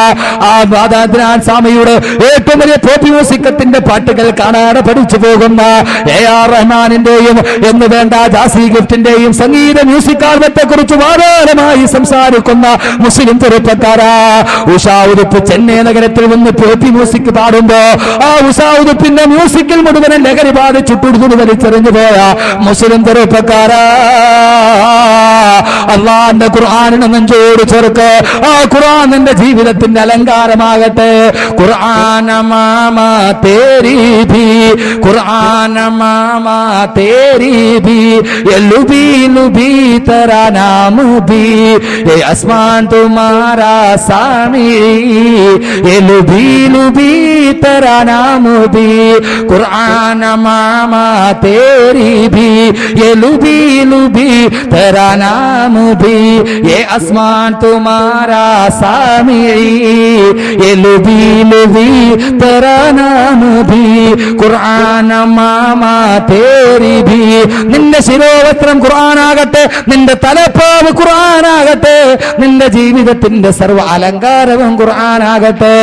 ആ വാദാൻ സ്വാമിയുടെ ഏറ്റവും വലിയ പോപ്പി മ്യൂസിക് മ്യൂസിക്കത്തിന്റെ പാട്ടുകൾ കാണാതെ പഠിച്ചു പോകുന്ന AR റഹ്മാനിന്റെയും എന്ന് വേണ്ട ജാസി ഗിഫ്റ്റിന്റെയും സംഗീത മ്യൂസിക് ആൽബത്തെ കുറിച്ച് വാദാരമായി സംസാരിക്കുന്ന മുസ്ലിം ചെറുപ്പക്കാരാ, ഉഷാ ഉതുപ്പ് ചെന്നൈ നഗരത്തിൽ വന്ന് പോപ്പി മ്യൂസിക് പാടുമ്പോ ആ ഉഷാ ഉതുപ്പിന്റെ മ്യൂസിക്കിൽ മുഴുവൻ ലഹരി ബാധിച്ചുട്ടുടുതുടി വലിച്ചെറിഞ്ഞു പോയ മുസ്ലിം ചെറുപ്പക്കാരാ, അള്ളാന്റെ ഖുർആനിനെ നെഞ്ചോട് ചേർക്ക്. ആ ഖുർആൻ നിന്റെ ജീവിതത്തിന്റെ അലങ്കാരമാകട്ടെ. ഖുർആന മാമാ തേരി ഭി, ഖുർആന മാമാ തേരി ഭി, യെ ലുബി ലുബി തെരാ നാം ഭി, യെ ആസ്മാൻ തുമാരാ സാമി, യെ ലുബി ലുബി തെരാ നാം ഭി, ഖുർആന മാമാ തേരി ഭി, യെ ലുബി ലുബി തെരാ नाम भी, ये आसमान तुम्हारा सामी, ये लुबी लुबी तेरा नाम भी, ഖുർആന മാമാ തേരി ഭി. നിന്റെ ശിരോവസ്ത്രം ഖുർആനാകട്ടെ, നിന്റെ തലപ്പാവ് ഖുർആനാകട്ടെ, നിന്റെ ജീവിതത്തിന്റെ സർവ്വ അലങ്കാരവും ഖുർആനാകട്ടെ.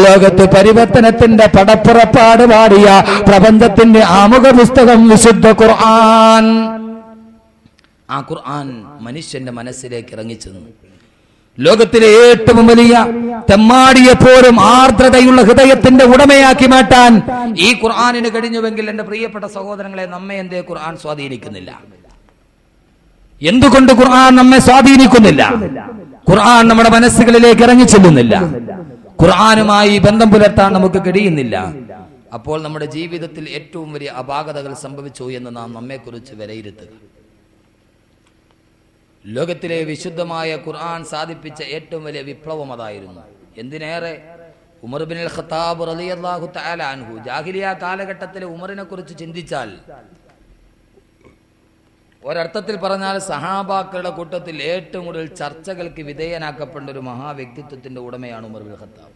ലോകത്ത് പരിവർത്തനത്തിന്റെ പടപ്പുറപ്പാട് പാടിയ പ്രപഞ്ചത്തിന്റെ ആമുഖ പുസ്തകം വിശുദ്ധ ഖുർആൻ. ആ ഖുർആൻ മനുഷ്യന്റെ മനസ്സിലേക്ക് ഇറങ്ങിച്ചെന്നു. ലോകത്തിലെ ഏറ്റവും വലിയ തെമ്മാടിയെപ്പോലും ആർദ്രതയുള്ള ഹൃദയത്തിന്റെ ഉടമയാക്കി മാറ്റാൻ ഈ ഖുർആനിന് കഴിഞ്ഞുവെങ്കിൽ എന്റെ പ്രിയപ്പെട്ട സഹോദരങ്ങളെ, നമ്മെ എന്തേ ഖുർആൻ സ്വാധീനിക്കുന്നില്ല? എന്തുകൊണ്ട് ഖുർആൻ നമ്മെ സ്വാധീനിക്കുന്നില്ല? ഖുർആൻ നമ്മുടെ മനസ്സുകളിലേക്ക് ഇറങ്ങിച്ചെല്ലുന്നില്ല. ഖുർആനുമായി ബന്ധം പുലർത്താൻ നമുക്ക് കഴിയുന്നില്ല. അപ്പോൾ നമ്മുടെ ജീവിതത്തിൽ ഏറ്റവും വലിയ അപാകതകൾ സംഭവിച്ചു എന്ന് നാം നമ്മെക്കുറിച്ച് വിലയിരുത്തുക. ലോകത്തിലെ വിശുദ്ധമായ ഖുർആൻ സാധിപ്പിച്ച ഏറ്റവും വലിയ വിപ്ലവം അതായിരുന്നു. എന്തിനേറെ, ഉമർ ബിൻ അൽ ഖത്താബ് റളിയല്ലാഹു തആല അൻഹു, ജാഹിലിയ കാലഘട്ടത്തിലെ ഉമറിനെ കുറിച്ച് ചിന്തിച്ചാൽ ഒരർത്ഥത്തിൽ പറഞ്ഞാൽ സഹാബാക്കളുടെ കൂട്ടത്തിൽ ഏറ്റവും കൂടുതൽ ചർച്ചകൾക്ക് വിധേയനാക്കപ്പെട്ട ഒരു മഹാവ്യക്തിത്വത്തിന്റെ ഉടമയാണ് ഉമർ ബിൻ ഖത്താബ്.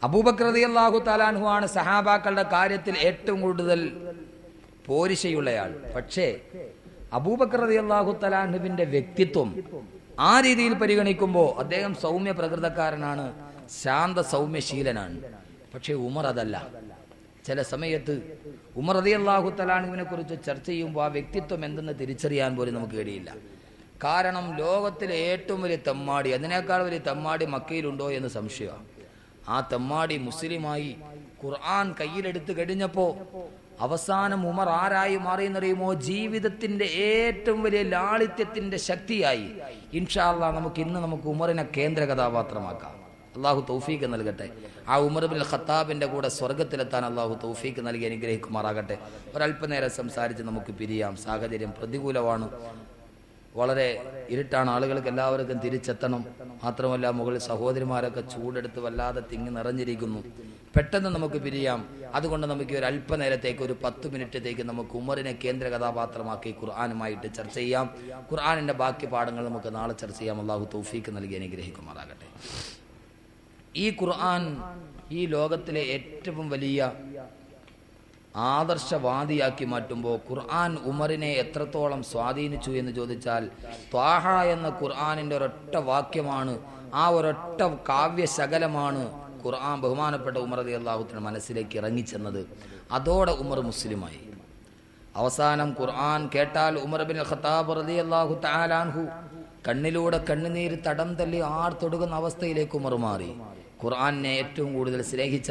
അബൂബക്കർ റളിയല്ലാഹു തആല അൻഹു ആണ് സഹാബാക്കളുടെ കാര്യത്തിൽ ഏറ്റവും കൂടുതൽ പോരിശയുള്ളയാൾ. പക്ഷേ അബൂബക്കർ റളിയല്ലാഹു തആല അൻഹുവിന്റെ വ്യക്തിത്വം ആ രീതിയിൽ പരിഗണിക്കുമ്പോൾ അദ്ദേഹം സൗമ്യ പ്രകൃതക്കാരനാണ്, ശാന്ത സൗമ്യശീലനാണ്. പക്ഷേ ഉമർ അതല്ല. ചില സമയത്ത് ഉമർ റളിയല്ലാഹു തആല അൻഹുവിനെ കുറിച്ച് ചർച്ച ചെയ്യുമ്പോൾ ആ വ്യക്തിത്വം എന്തെന്ന് തിരിച്ചറിയാൻ പോലും നമുക്ക് കഴിയില്ല. കാരണം ലോകത്തിലെ ഏറ്റവും വലിയ തെമ്മാടി, അതിനേക്കാൾ വലിയ തെമ്മാടി മക്കയിലുണ്ടോ എന്ന് സംശയമാണ്. ആ തെമ്മാടി മുസ്ലിമായി ഖുർആൻ കയ്യിലെടുത്ത് കഴിഞ്ഞപ്പോൾ അവസാനം ഉമർ ആരായി മാറിയെന്നറിയുമോ? ജീവിതത്തിന്റെ ഏറ്റവും വലിയ ലാളിത്യത്തിന്റെ ശക്തിയായി. ഇൻഷാ അല്ലാഹ് നമുക്ക് ഉമറിനെ കേന്ദ്ര കഥാപാത്രമാക്കാം. അള്ളാഹു തൗഫീഖ് നൽകട്ടെ. ആ ഉമർ ബിൻ ഖത്താബിന്റെ കൂടെ സ്വർഗത്തിലെത്താൻ അള്ളാഹു തൗഫീഖ് നൽകി അനുഗ്രഹിക്കുമാറാകട്ടെ. ഒരല്പനേരം സംസാരിച്ച് നമുക്ക് പിരിയാം. സാഹചര്യം പ്രതികൂലമാണ്, വളരെ ഇരുട്ടാണ്, ആളുകൾക്ക് എല്ലാവർക്കും തിരിച്ചെത്തണം. മാത്രമല്ല മുകളിൽ സഹോദരിമാരൊക്കെ ചൂടെടുത്ത് വല്ലാതെ തിങ്ങി നിറഞ്ഞിരിക്കുന്നു. പെട്ടെന്ന് നമുക്ക് പിരിയാം. അതുകൊണ്ട് നമുക്ക് ഒരു അല്പനേരത്തേക്ക്, ഒരു 10 മിനിറ്റത്തേക്ക് നമുക്ക് ഉമറിനെ കേന്ദ്ര കഥാപാത്രമാക്കി ഖുർആനുമായിട്ട് ചർച്ച ചെയ്യാം. ഖുർആനിന്റെ ബാക്കി പാഠങ്ങൾ നമുക്ക് നാളെ ചർച്ച ചെയ്യാം. അള്ളാഹു തൗഫീഖ് നൽകി അനുഗ്രഹിക്കുമാറാകട്ടെ. ഈ ഖുർആൻ ഈ ലോകത്തിലെ ഏറ്റവും വലിയ ആദർശവാദിയാക്കി മാറ്റുമ്പോൾ ഖുർആൻ ഉമറിനെ എത്രത്തോളം സ്വാധീനിച്ചു എന്ന് ചോദിച്ചാൽ, ത്വാഹ എന്ന ഖുർആനിന്റെ ഒരൊറ്റ വാക്യമാണ്, ആ ഒരൊറ്റ കാവ്യശകലമാണ് ഖുർആൻ ബഹുമാനപ്പെട്ട ഉമർ റളിയല്ലാഹു തആല മനസ്സിലേക്ക് ഇറങ്ങിച്ചെന്നത്. അതോടെ ഉമർ മുസ്ലിമായി. അവസാനം ഖുർആൻ കേട്ടാൽ ഉമർ ബിൻ ഖത്താബ് റളിയല്ലാഹു തആല അൻഹു കണ്ണിലൂടെ കണ്ണുനീര് തടം തല്ലി ആർത്തൊടുകുന്ന അവസ്ഥയിലേക്ക് ഉമർ മാറി. ഖുർആനെ ഏറ്റവും കൂടുതൽ സ്നേഹിച്ച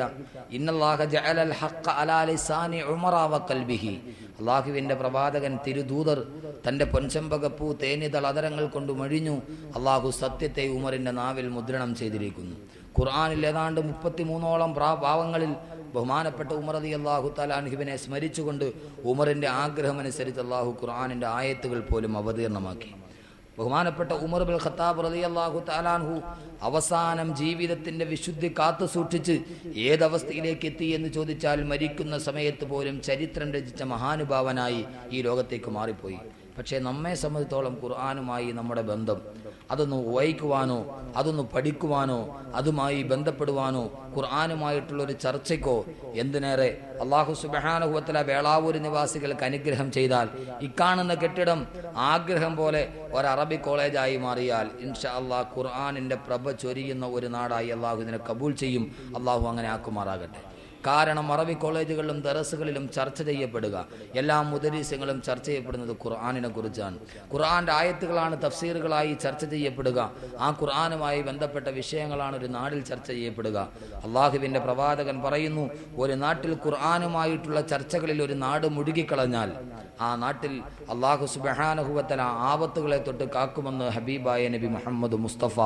ഇന്നല്ലാഹ ജഅലൽ ഹഖ്ഖ അലാ ലിസാനി ഉമറ വഖൽബിഹി, അല്ലാഹുവിന്റെ പ്രവാചകൻ തിരുദൂതർ തന്റെ പൊൻചമ്പകപ്പൂ തേനിതൾ അതരങ്ങൾ കൊണ്ട് മൊഴിഞ്ഞു. അല്ലാഹു സത്യത്തെ ഉമറിന്റെ നാവിൽ മുദ്രണം ചെയ്തിരിക്കുന്നു. ഖുർആനിൽ ഏതാണ്ട് 33ഓളം ഭാവങ്ങളിൽ ബഹുമാനപ്പെട്ട ഉമർ റളിയല്ലാഹു തആല അൻഹുവിനെ സ്മരിച്ചുകൊണ്ട് ഉമറിന്റെ ആഗ്രഹമനുസരിച്ച് അല്ലാഹു ഖുർആനിന്റെ ആയത്തുകൾ പോലും അവതീർണമാക്കി. ബഹുമാനപ്പെട്ട ഉമർ ബിൻ ഖത്താബ് റളിയല്ലാഹു തആല അൻഹു അവസാനം ജീവിതത്തിന്റെ വിശുദ്ധി കാത്തു സൂക്ഷിച്ച് ഏതവസ്ഥയിലേക്ക് എത്തി എന്ന് ചോദിച്ചാൽ, മരിക്കുന്ന സമയത്ത് പോലും ചരിത്രം രചിച്ച മഹാനുഭാവനായി ഈ ലോകത്തേക്ക് മാറിപ്പോയി. പക്ഷേ നമ്മെ സംബന്ധിച്ചോളം ഖുർആനുമായി നമ്മുടെ ബന്ധം, അതൊന്ന് വായിക്കുവാനോ അതൊന്ന് പഠിക്കുവാനോ അതുമായി ബന്ധപ്പെടുവാനോ ഖുർആനുമായിട്ടുള്ളൊരു ചർച്ചയ്ക്കോ, എന്തിനേറെ അല്ലാഹു സുബ്ഹാനഹു വ തആല വേളാവൂർ നിവാസികൾക്ക് അനുഗ്രഹം ചെയ്താൽ ഇക്കാണുന്ന കെട്ടിടം ആഗ്രഹം പോലെ ഒരു അറബി കോളേജായി മാറിയാൽ ഇൻഷാ അല്ലാഹ് ഖുർആനിന്റെ പ്രഭ ചൊരിയുന്ന ഒരു നാടായി അല്ലാഹു ഇതിനെ കബൂൽ ചെയ്യും. അല്ലാഹു അങ്ങനെ ആക്കുമാറാകട്ടെ. കാരണം അറബി കോളേജുകളിലും ദറസുകളിലും ചർച്ച ചെയ്യപ്പെടുക, എല്ലാ മുദരീസുകളും ചർച്ച ചെയ്യപ്പെടുന്നത് ഖുർആനിനെ കുറിച്ചാണ്. ഖുർആന്റെ ആയത്തുകളാണ് തഫ്സീറുകളായി ചർച്ച ചെയ്യപ്പെടുക. ആ ഖുർആനുമായി ബന്ധപ്പെട്ട വിഷയങ്ങളാണ് ഒരു നാടിൽ ചർച്ച ചെയ്യപ്പെടുക. അള്ളാഹുവിന്റെ പ്രവാചകൻ പറയുന്നു, ഒരു നാട്ടിൽ ഖുർആനുമായിട്ടുള്ള ചർച്ചകളിൽ ഒരു നാട് മുഴുകിക്കളഞ്ഞാൽ ആ നാട്ടിൽ അള്ളാഹു സുബ്ഹാനഹു വ തആല ആപത്തുകളെ തൊട്ട് കാക്കുമെന്ന് ഹബീബായ നബി മുഹമ്മദ് മുസ്തഫ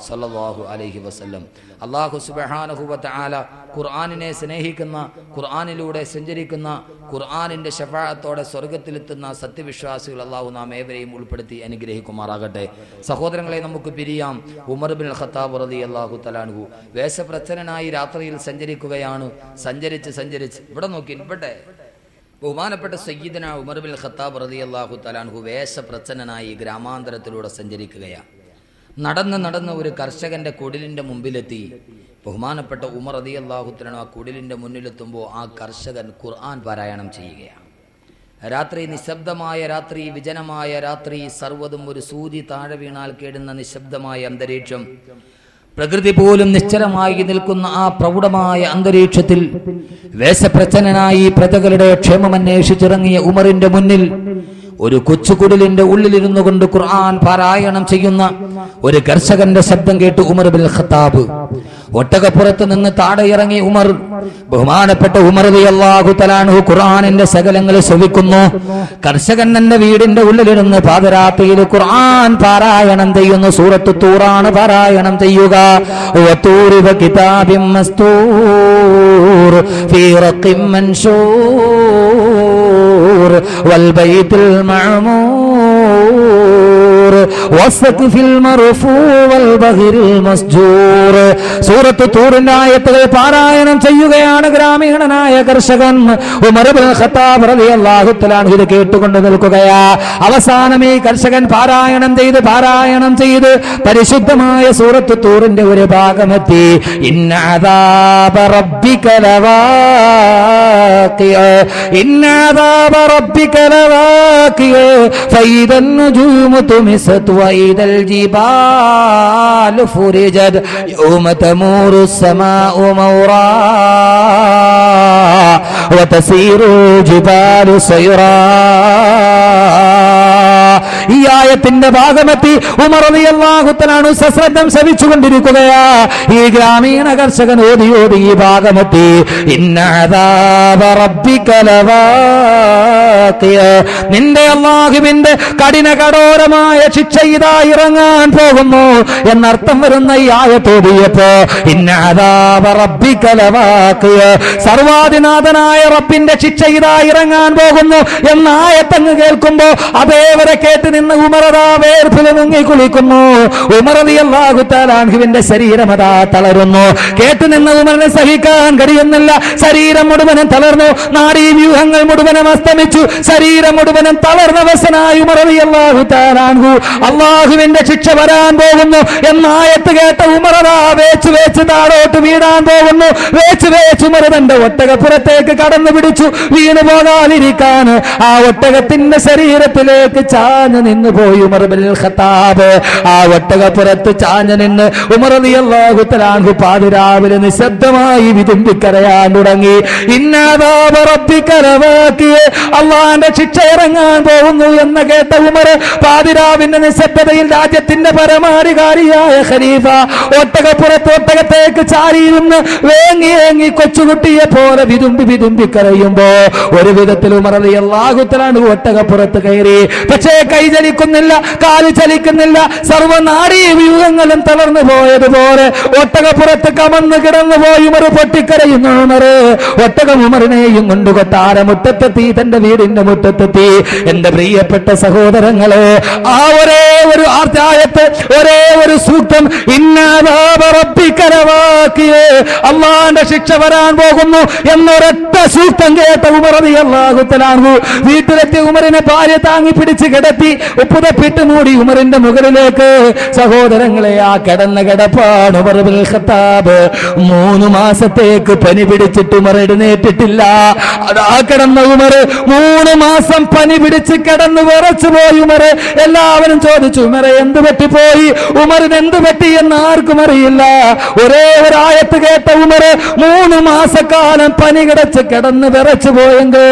സല്ലല്ലാഹു അലൈഹി വസല്ലം. അള്ളാഹു സുബ്ഹാനഹു വ തആല ഖുർആനിനെ സ്നേഹിക്കുന്ന, ഖുർആനിലൂടെ സഞ്ചരിക്കുന്ന, ഖുർആനിന്റെ ശഫാഅത്തോടെ സ്വർഗത്തിലെത്തുന്ന സത്യവിശ്വാസികൾ അള്ളാഹു നാം ഏവരെയും ഉൾപ്പെടുത്തി അനുഗ്രഹിക്കുമാറാകട്ടെ. സഹോദരങ്ങളെ, നമുക്ക് പിരിയാം. ഉമർ ബിൻ ഖത്താബ് റളിയല്ലാഹു തആല അൻഹു വേഷപ്രച്ഛന്നനായി രാത്രിയിൽ സഞ്ചരിക്കുകയാണ്. സഞ്ചരിച്ച് ഇവിടെ നോക്കി, ഇവിടെ ബഹുമാനപ്പെട്ട സയ്യിദന ഉമർ ബിൻ ഖത്താബ് റളിയല്ലാഹു തആല അൻഹു വേഷപ്രച്ഛന്നനായി ഗ്രാമാന്തരത്തിലൂടെ സഞ്ചരിക്കുകയാണ്. നടന്ന് ഒരു കർഷകന്റെ കുടിലിന്റെ മുമ്പിലെത്തി. ബഹുമാനപ്പെട്ട ഉമർ റളിയല്ലാഹു തആല ആ കുടിലിന്റെ മുന്നിലെത്തുമ്പോൾ ആ കർഷകൻ ഖുർആൻ പാരായണം ചെയ്യുകയാണ്. രാത്രി, നിശബ്ദമായ രാത്രി, വിജനമായ രാത്രി, സർവ്വതും ഒരു സൂചി താഴെ വീണാൽ കേടുന്ന നിശബ്ദമായ അന്തരീക്ഷം, പ്രകൃതി പോലും നിശ്ചലമായി നിൽക്കുന്ന ആ പ്രൗഢമായ അന്തരീക്ഷത്തിൽ വേഷപ്രച്ഛന്നനായി പ്രജകളുടെ ക്ഷേമമന്വേഷിച്ചിറങ്ങിയ ഉമറിന്റെ മുന്നിൽ ഒരു കൊച്ചുകുടിലിന്റെ ഉള്ളിലിരുന്നു കൊണ്ട് ഖുർആൻ പാരായണം ചെയ്യുന്ന ഒരു കർഷകന്റെ ശബ്ദം കേട്ട് ഉമർ ബിൻ ഖത്താബ് ഒട്ടകപ്പുറത്ത് നിന്ന് താഴെ ഇറങ്ങി ഉമർ, ബഹുമാനപ്പെട്ട ഉമർ റളിയല്ലാഹു തആല അൻഹു ഖുർആനിന്റെ ശകലങ്ങൾ ശ്രവിക്കുന്നു. കർഷകൻ തന്റെ വീടിന്റെ ഉള്ളിലിരുന്ന് പാദരാത്രിയിൽ ഖുർആൻ പാരായണം ചെയ്യുന്നു. സൂറത്ത് തൂറാണ് പാരായണം ചെയ്യുക. വതൂരി വകിതാബിൻ മസ്തൂർ ഫീ റഖിൻ മൻശൂർ വൽ ബൈത്തുൽ മഅമൂർ വസ്ഖഫിൽ മർഫൂ വൽ ബഹ്റിൽ മസ്ജൂർ. സൂറത്ത് തൂറിന്റെ ആയത്തുകൾ പാരായണം ചെയ്യുകയാണ് ഗ്രാമീണനായ കർഷകൻ ഉമർ ഇബ്നു ഖത്താബ് റളിയല്ലാഹു തആല അൻഹു. ഇത് കേട്ടുകൊണ്ട് നിൽക്കുകയാ. അവസാനം ഈ കർഷകൻ പാരായണം ചെയ്ത് പരിശുദ്ധമായ സൂറത്ത് തൂറിന്റെ ഒരു ഭാഗമെത്തി. ഇന്ന അദാബ റബ്ബിക ലവാഖിഅ, ഇന്ന അദാബ റബ്ബിക ലവാഖിഅ, ഫൈദൻ നുജൂമു തുമിസത് വഇദൽ ജിബാലു ഫുരിജത് യൗമ تمور السماء مورا وتسير الجبال سيرا. ഈ ആയത്തിന്റെ ഭാഗമെത്തി ഉമർ റളിയല്ലാഹു തആല അൻഹു സശ്രദ്ധം ശ്രവിച്ചുകൊണ്ടിരിക്കുകയാ. ഈ ഗ്രാമീണ കർഷകൻ ഓതി ഈ ഭാഗമെത്തി. ഇന്ന അദാബ റബ്ബിക ലവാഖിഅ, നിന്റെ അല്ലാഹുവിന്റെ കഠോരമായ ശിക്ഷ ഇതാ ഇറങ്ങാൻ പോകുന്നു എന്നർത്ഥം വരുന്ന ഈ ആയത്ത് ഓതിയപ്പോ ഇന്ന അദാബ റബ്ബിക ലവാഖിഅ, സർവാധിനാഥനായ റബ്ബിന്റെ ശിക്ഷ ഇതാ ഇറങ്ങാൻ പോകുന്നു എന്ന ആയത്തങ്ങ് കേൾക്കുമ്പോ അതേവരെ കേട്ട് നിന്ന് ഉമർ വേർപ്പിൽ മുങ്ങി കുളിക്കുന്നു. ഉമർ റളിയല്ലാഹു തആല അൻഹുവിന്റെ ശരീരം അതാ തളരുന്നു. കേട്ട് നിന്ന് ഉമറിനെ സഹിക്കാൻ കഴിയുന്നില്ല. ശരീരം മുഴുവനും തളർന്നു, നാഡീവ്യൂഹങ്ങൾ മുഴുവനും അസ്തമിച്ചു, ശരീരം മുഴുവനും തളർന്നവശനായി ഉമർ റളിയല്ലാഹു തആല അൻഹു അല്ലാഹുവിന്റെ ശിക്ഷ വരാൻ പോകുന്നു എന്ന ആയത്ത് കേട്ട ഉമർ വേച്ച് താഴോട്ട് വീഴാൻ പോകുന്നു. വേച്ച് ഉമർ തന്റെ ഒട്ടകപ്പുറത്തേക്ക് കടന്നു പിടിച്ചു. വീണു പോകാതിരിക്കാൻ ആ ഒട്ടകത്തിന്റെ ശരീരത്തിലേക്ക് ചാഞ്ഞു നിന്ന് പോയി ഉമർ ബിൻ ഖത്താബ്. ആ ഒട്ടകപ്പുറത്ത് ചാഞ്ഞു നിന്ന് ഉമർ റളിയല്ലാഹു തആല അൻഹു പാതിരാവിലെ നിശബ്ദമായി വിതുമ്പിക്കരയാൻ തുടങ്ങി. ഇന്ന അദാബ റബ്ബിക ലവാഖിഅ, അല്ലാഹുവിന്റെ ശിക്ഷ ഇറങ്ങാൻ പോകുന്നു എന്ന് കേട്ട ഉമർ പാതിരാവിന്റെ നിശബ്ദതയിൽ രാജ്യത്തിന്റെ പരമാധികാരിയായ ഖലീഫ ഒട്ടകത്തേക്ക് ചാരിയിരുന്ന് വേങ്ങി കൊച്ചുകുട്ടിയെ പോലെ വിതുമ്പി കരയുമ്പോ ഒരു വിധത്തിൽ ഉമർ റളിയല്ലാഹു തആല അൻഹു ഒട്ടകപ്പുറത്ത് കയറി. പക്ഷേ കൈ ചലിക്കുന്നില്ല, കാല് ചലിക്കുന്നില്ല, സർവ്വനാഡീ വ്യൂഹങ്ങളും തളർന്നു പോയതുപോലെ ഒട്ടകപ്പുറത്ത് കമന്ന് കിടന്നു പോയി ഉമർ പൊട്ടിക്കരയുന്നു. ഒട്ടകം ഉമറിനെയും കൊണ്ട് കൊട്ടാരമുറ്റത്തെത്തി, തന്റെ വീടിന്റെ മുറ്റത്തെത്തി. എന്റെ പ്രിയപ്പെട്ട സഹോദരങ്ങളെ, ആ ഒരേ ഒരു ആയത്ത്, ഒരേ ഒരു സൂക്തം, ഇന്ന അദാബ റബ്ബിക ലവാഖിഅ, അല്ലാഹുവിന്റെ ശിക്ഷ വരാൻ പോകുന്നു എന്നൊരൊറ്റ സൂക്തം കേട്ട ഉമർ റളിയല്ലാഹു തആല അൻഹു വീട്ടിലെത്തി ഉമറിനെ ഭാര്യ താങ്ങി പിടിച്ച് കിടത്തി. കിടത്തി പുതപ്പിട്ട് മൂടി ഉമറിന്റെ മുകളിലേക്ക്. സഹോദരങ്ങളെ, ആ കിടന്ന കിടപ്പാണ് ഉമർ ഇബ്നുൽ ഖത്താബ്. 3 മാസത്തേക്ക് പനി പിടിച്ചിട്ട് ഉമർ എഴുന്നേറ്റിട്ടില്ല. അതാ കിടന്ന ഉമർ 3 മാസം പനി പിടിച്ച് കിടന്ന് വിറച്ചു പോയി ഉമർ. എല്ലാവരും ചോദിച്ചു, ഉമറെ എന്ത് പറ്റിപ്പോയി, ഉമറിന് എന്ത് പറ്റി എന്ന് ആർക്കും അറിയില്ല. ഒരേ ഒരു ആയത്ത് കേട്ട ഉമർ 3 മാസക്കാലം പനി കിടച്ച് കിടന്ന് വിറച്ചു പോയെങ്കിൽ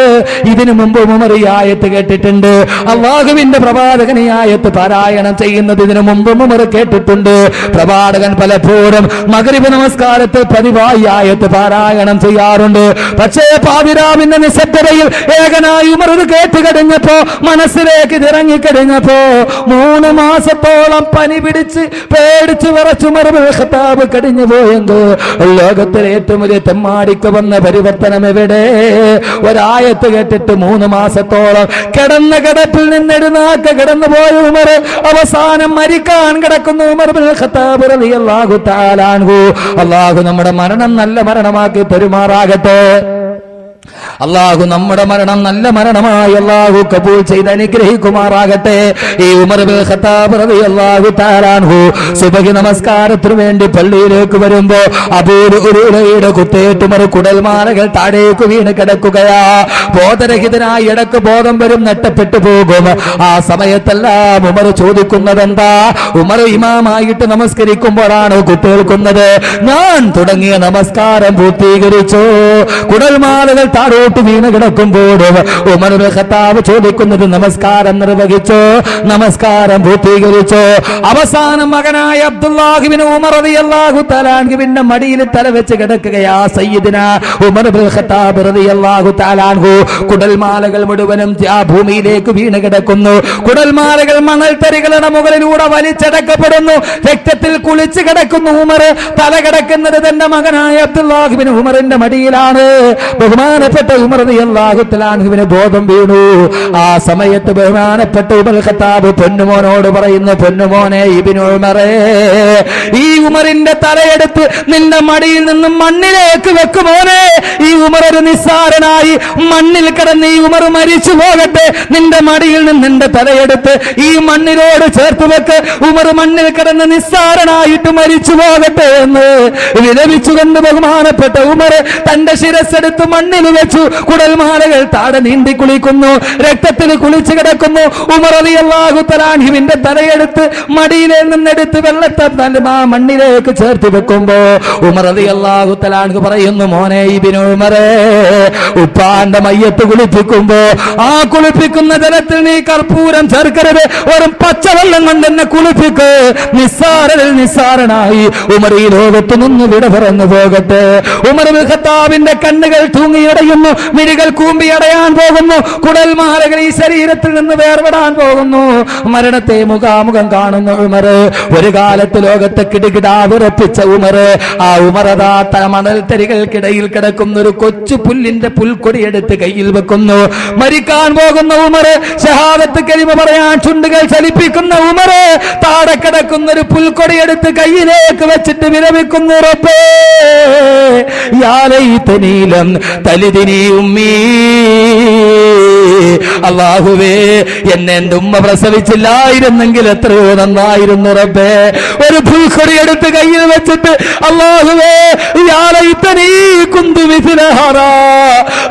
ഇതിനു മുമ്പ് ഉമർ ഈ ആയത്ത് കേട്ടിട്ടുണ്ട്. അല്ലാഹുവിന്റെ പ്രവാചകൻ ഈ ആയത്ത് പാരായണം ചെയ്യുന്നത് ഇതിനു മുമ്പ് ഉമർ കേട്ടിട്ടുണ്ട്. പ്രവാചകൻ പലപ്പോഴും മഗ്രിബ് നമസ്കാരത്തിൽ പതിവായി ആയത്ത് പാരായണം ചെയ്യാറുണ്ട്. പക്ഷേ പാതിരാവിന്റെ നിശബ്ദതയിൽ ഏകനായി ഉമർ ഇത് കേട്ട് കഴിഞ്ഞപ്പോ, മനസ്സിലേക്ക് ഇറങ്ങിക്കഴിഞ്ഞപ്പോ 3 മാസത്തോളം പനി പിടിച്ച് പേടിച്ച് വിറച്ചു ഉമർ ഇബ്നുൽ ഖത്താബ് കടിഞ്ഞു പോയെങ്കിൽ ലോകത്തിലെ ഏറ്റവും വലിയ തെമ്മാടിക്ക് വന്ന പരിവർത്തനം എവിടെ? ഒരായത്ത് കേട്ടിട്ട് 3 മാസത്തോളം കിടന്ന കിടപ്പിൽ നിന്ന് എഴുന്നേറ്റ് കിടന്നു പോയ ഉമർ അവസാനം മരിക്കാൻ കിടക്കുന്നു ഉമർ ഇബ്നുൽ ഖത്താബ് റളിയല്ലാഹു തആല അൻഹു. അല്ലാഹു നമ്മുടെ മരണം നല്ല മരണമാക്കി പെരുമാറാകട്ടെ. അല്ലാഹു നമ്മുടെ മരണം നല്ല മരണമായി അല്ലാഹു കബൂൽ ചെയ്ത് അനുഗ്രഹിക്കുമാറാകട്ടെ. ഈ ഉമർ ഇബ്നുൽ ഖത്താബ് റളിയല്ലാഹു തആല അൻഹു സുബ്ഹി നമസ്കാരത്തിന് വേണ്ടി പള്ളിയിലേക്ക് വരുമ്പോ അബൂ ഹുറൈറയുടെ കുത്തേറ്റ് ഉമർ കുടൽമാലകൾ താഴേക്ക് വീണ് കിടക്കുകയാ. ബോധരഹിതനായി ഇടക്ക് ബോധം വരും, നഷ്ടപ്പെട്ടു പോകും. ആ സമയത്തെല്ലാം ഉമർ ചോദിക്കുന്നത് എന്താ? ഉമർ ഇമാമായിട്ട് നമസ്കരിക്കുമ്പോഴാണ് കുത്തേൽക്കുന്നത്, ഞാൻ തുടങ്ങിയ നമസ്കാരം പൂർത്തീകരിച്ചു. കുടൽമാലകൾ താഴോട്ട് വീണ് കിടക്കുമ്പോഴും ഉമർ ഇബ്നുൽ ഖത്താബ് ചോദിക്കുന്നത്, നമസ്കാരം നിർവഹിച്ചോ, നമസ്കാരം പൂർത്തീകരിച്ചോ? അവസാനം മകനായ അബ്ദുല്ലാഹ് ഇബ്നു ഉമർ റളിയല്ലാഹു തആല അൻഹുവിന്റെ മടിയിൽ തല വെച്ച് കിടക്കുകയാ സയ്യിദുന ഉമർ ഇബ്നുൽ ഖത്താബ് റളിയല്ലാഹു തആല അൻഹു. കുടൽമാലകൾ മുഴുവനും ആ ഭൂമിയിലേക്ക് വീണ് കിടക്കുന്നു. കുടൽമാലകൾ മണൽത്തരികളുടെ മുകളിലൂടെ വലിച്ചടക്കപ്പെടുന്നു. രക്തത്തിൽ കുളിച്ച് കിടക്കുന്നു ഉമർ. തല കിടക്കുന്നത് തന്റെ മകനായ അബ്ദുല്ലാഹ് ഇബ്നു ഉമറിന്റെ മടിയിലാണ്. ബഹുമാനപ്പെട്ട ഉമർ റളിയല്ലാഹു തആല അൻഹുവിന് ബോധം വീണു. ആ സമയത്ത് ബഹുമാനപ്പെട്ട ഉമർ ഖത്താബ് പൊന്നുമോനോട് പറയുന്നു, പൊന്നുമോനെ ഇബ്നു ഉമറേ, ഈ ഉമറിന്റെ തലയെടുത്ത് നിന്റെ മടിയിൽ നിന്നും മണ്ണിലേക്ക് വെക്കുമോനെ. ഈ ഉമർ ഒരു നിസ്സാരനായി മണ്ണിൽ കിടന്ന് ഈ ഉമർ മരിച്ചു പോകട്ടെ. നിന്റെ മടിയിൽ നിന്ന് നിന്റെ തലയെടുത്ത് ഈ മണ്ണിനോട് ചേർത്ത് വെക്ക്. ഉമർ മണ്ണിൽ കിടന്ന് നിസ്സാരനായിട്ട് മരിച്ചു പോകട്ടെ എന്ന് വിലപിച്ചുകൊണ്ട് ബഹുമാനപ്പെട്ട ഉമർ തന്റെ ശിരസ്സെടുത്ത് മണ്ണിൽ വെച്ചു. കുടൽമാലകൾ താഴെ നീന്തി കുളിക്കുന്നു, രക്തത്തിൽ കുളിച്ചു കിടക്കുന്നു. ഉമർ റളിയല്ലാഹു തആല അൻഹുവിന്റെ തലയെടുത്ത് മടിയിലെ നിന്നെടുത്ത് വെള്ളത്തെ ആ മണ്ണിലേക്ക് ചേർത്ത് വെക്കുമ്പോ ഉമർ റളിയല്ലാഹു തആല അൻഹു പറയുന്നു, മോനെ ഇബ്നു ഉമറേ, ഉപ്പാന്റെ മയ്യത്ത് കുളിപ്പിക്കുമ്പോ ആ കുളിപ്പിക്കുന്ന ജലത്തിൽ നീ കർപ്പൂരം ചേർക്കരുത്, വെറും പച്ചവെള്ളം കൊണ്ട് എന്നെ കുളിപ്പിക്ക്. നിസ്സാരനിൽ നിസ്സാരനായി ഉമർ ഈ ലോകത്ത് നിന്ന് വിട പറഞ്ഞു പോകട്ടെ. ഉമർ ഇബ്നുൽ ഖത്താബിന്റെ കണ്ണുകൾ തൂങ്ങിയടയുന്നു, മിഴികൾ കൂമ്പിയടയാൻ പോകുന്നു, കുടൽമാലകൾ ഈ ശരീരത്തിൽ നിന്ന് വേർപെടാൻ പോകുന്നു. മരണത്തെ മുഖാമുഖം കാണുന്ന ഉമർ. ഒരു കാലത്ത് ലോകത്തെ കിടുകിടാ വിറപ്പിച്ച ഉമർ. ആ ഉമർ അതാ മണൽത്തരികൾക്കിടയിൽ കിടക്കുന്ന ഒരു കൊച്ചു പുല്ലിന്റെ പുൽക്കൊടി എടുത്ത് കയ്യിൽ വെക്കുന്നു. മരിക്കാൻ പോകുന്ന ഉമർ, ഷഹാദത്ത് കലിമ പറയാൻ ചുണ്ടുകൾ ചലിപ്പിക്കുന്ന ഉമർ താഴെ കിടക്കുന്ന ഒരു പുൽക്കൊടി എടുത്ത് കയ്യിലേക്ക് വെച്ചിട്ട് വിരമിക്കുന്നു. റബ്ബേ യാ ലൈതനീ ലം തലിദിനി ഉമ്മീ. അല്ലാഹുവേ, എന്നെ എന്റെ ഉമ്മ പ്രസവിച്ചില്ലായിരുന്നെങ്കിൽ എത്രയോ നന്നായിരുന്നു റബ്ബേ. ഒരു പുൽക്കൊടി എടുത്ത് കയ്യിൽ വെച്ചിട്ട് അല്ലാഹുവേ യാ ലൈതനീ കുന്തു മിസ്ല ഹാദാ.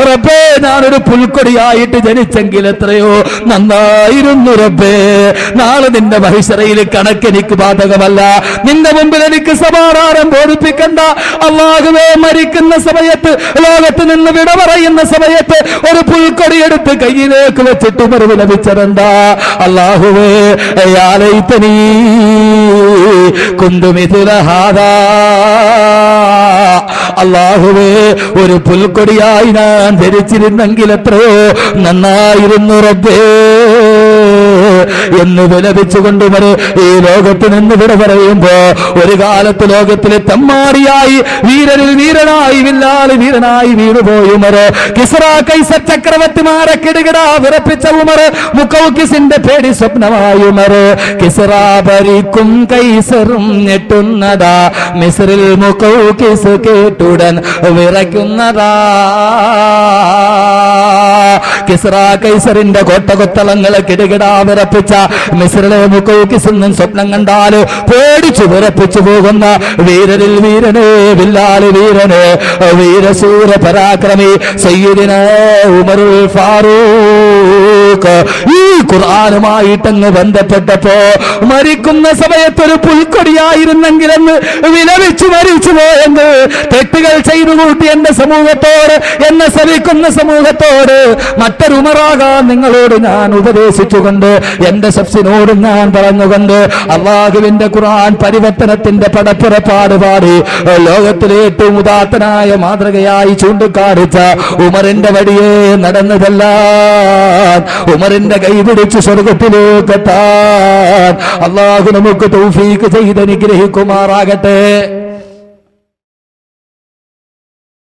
റബ്ബേ, ഞാനൊരു പുൽക്കൊടിയായിട്ട് ജനിച്ചെങ്കിൽ എത്രയോ നന്നായിരുന്നു റബ്ബേ. നാളെ നിന്റെ മഹിശറയിൽ കണക്കെനിക്ക് ബാധകമല്ല. നിന്റെ മുമ്പിൽ എനിക്ക് സമാധാനം ബോധിപ്പിക്കണ്ട. അല്ലാഹുവേ, മരിക്കുന്ന സമയത്ത്, ലോകത്ത് നിന്ന് വിട പറയുന്ന സമയത്ത് ഒരു പുൽക്കൊടി എടുത്ത് കയ്യിലേക്ക് വെച്ചിട്ട് ഉമർ വിലപിച്ചതെന്താ? അല്ലാഹുവേ യാ ലൈതനീ കുന്തു മിസ്ല ഹാദാ. അല്ലാഹുവേ, ഒരു പുൽക്കൊടിയായി ഞാൻ ധരിച്ചിരുന്നെങ്കിൽ എത്രയോ നന്നായിരുന്നു റബ്ബേ എന്ന് വിലപിച്ചുകൊണ്ട് ഉമർ ഈ ലോകത്ത് നിന്ന് വിട പറയുമ്പോ, ഒരു കാലത്ത് ലോകത്തിലെ തമ്മാടിയായി വീരരിൽ വീരനായി വില്ലാളി വീരനായി വീണുപോയി ഉമർ. കിസ്റ കൈസർ ചക്രവർത്തിമാരെ കിടുകിടാ വിറപ്പിച്ച ഉമർ. മുഖൗക്കിസിന്റെ പേടി സ്വപ്നമായി ഉമർ. കിസ്റ ഭരിക്കും കൈസറും ഞെട്ടുന്നതാ, മിസ്റിൽ മുഖൗക്കിസ് കേട്ടുടൻ വിറയ്ക്കുന്നതാ. കിസ്റ കൈസറിന്റെ കോട്ടകൊത്തളങ്ങളെ കിടുകിടാ വിറപ്പിച്ച മിസ്രിലെ മുക്കൗക്കിസെന്നും സ്വപ്നം കണ്ടാല് പേടിച്ചു വിറപ്പിച്ചു പോകുന്ന വീരരിൽ വീരനെ വില്ലാളി വീരന് വീരസൂര പരാക്രമി സയ്യിദിനാ ഉമറുൽ ഫാറൂഖ് ഈ ഖുർആനുമായിട്ടങ്ങ് ബന്ധപ്പെട്ടപ്പോ മരിക്കുന്ന സമയത്തൊരു പുൽക്കൊടിയായിരുന്നെങ്കിലെന്ന് വിലപിച്ചു മരിച്ചു പോയെന്ന് തെറ്റുകൾ ചെയ്തു കൂട്ടി എന്റെ സമൂഹത്തോട് എന്നെ ശ്രമിക്കുന്ന സമൂഹത്തോട് മറ്റൊരു ഉമറാകാൻ നിങ്ങളോട് ഞാൻ ഉപദേശിച്ചുകൊണ്ട് എന്റെ ശബ്സിനോടും ഞാൻ പറഞ്ഞുകൊണ്ട് അള്ളാഹുവിന്റെ ഖുർആൻ പരിവർത്തനത്തിന്റെ പടപ്പുറപ്പാട് പാടി ലോകത്തിലെ ഏറ്റവും ഉദാത്തനായ മാതൃകയായി ചൂണ്ടിക്കാണിച്ച ഉമറിന്റെ വഴിയെ നടന്നതല്ല ഉമറിന്റെ കൈ പിടിച്ച് സ്വർഗത്തിലേക്ക് എത്താൻ അള്ളാഹു നമുക്ക് തൗഫീഖ് ചെയ്ത് അനുഗ്രഹിക്കുമാറാകട്ടെ.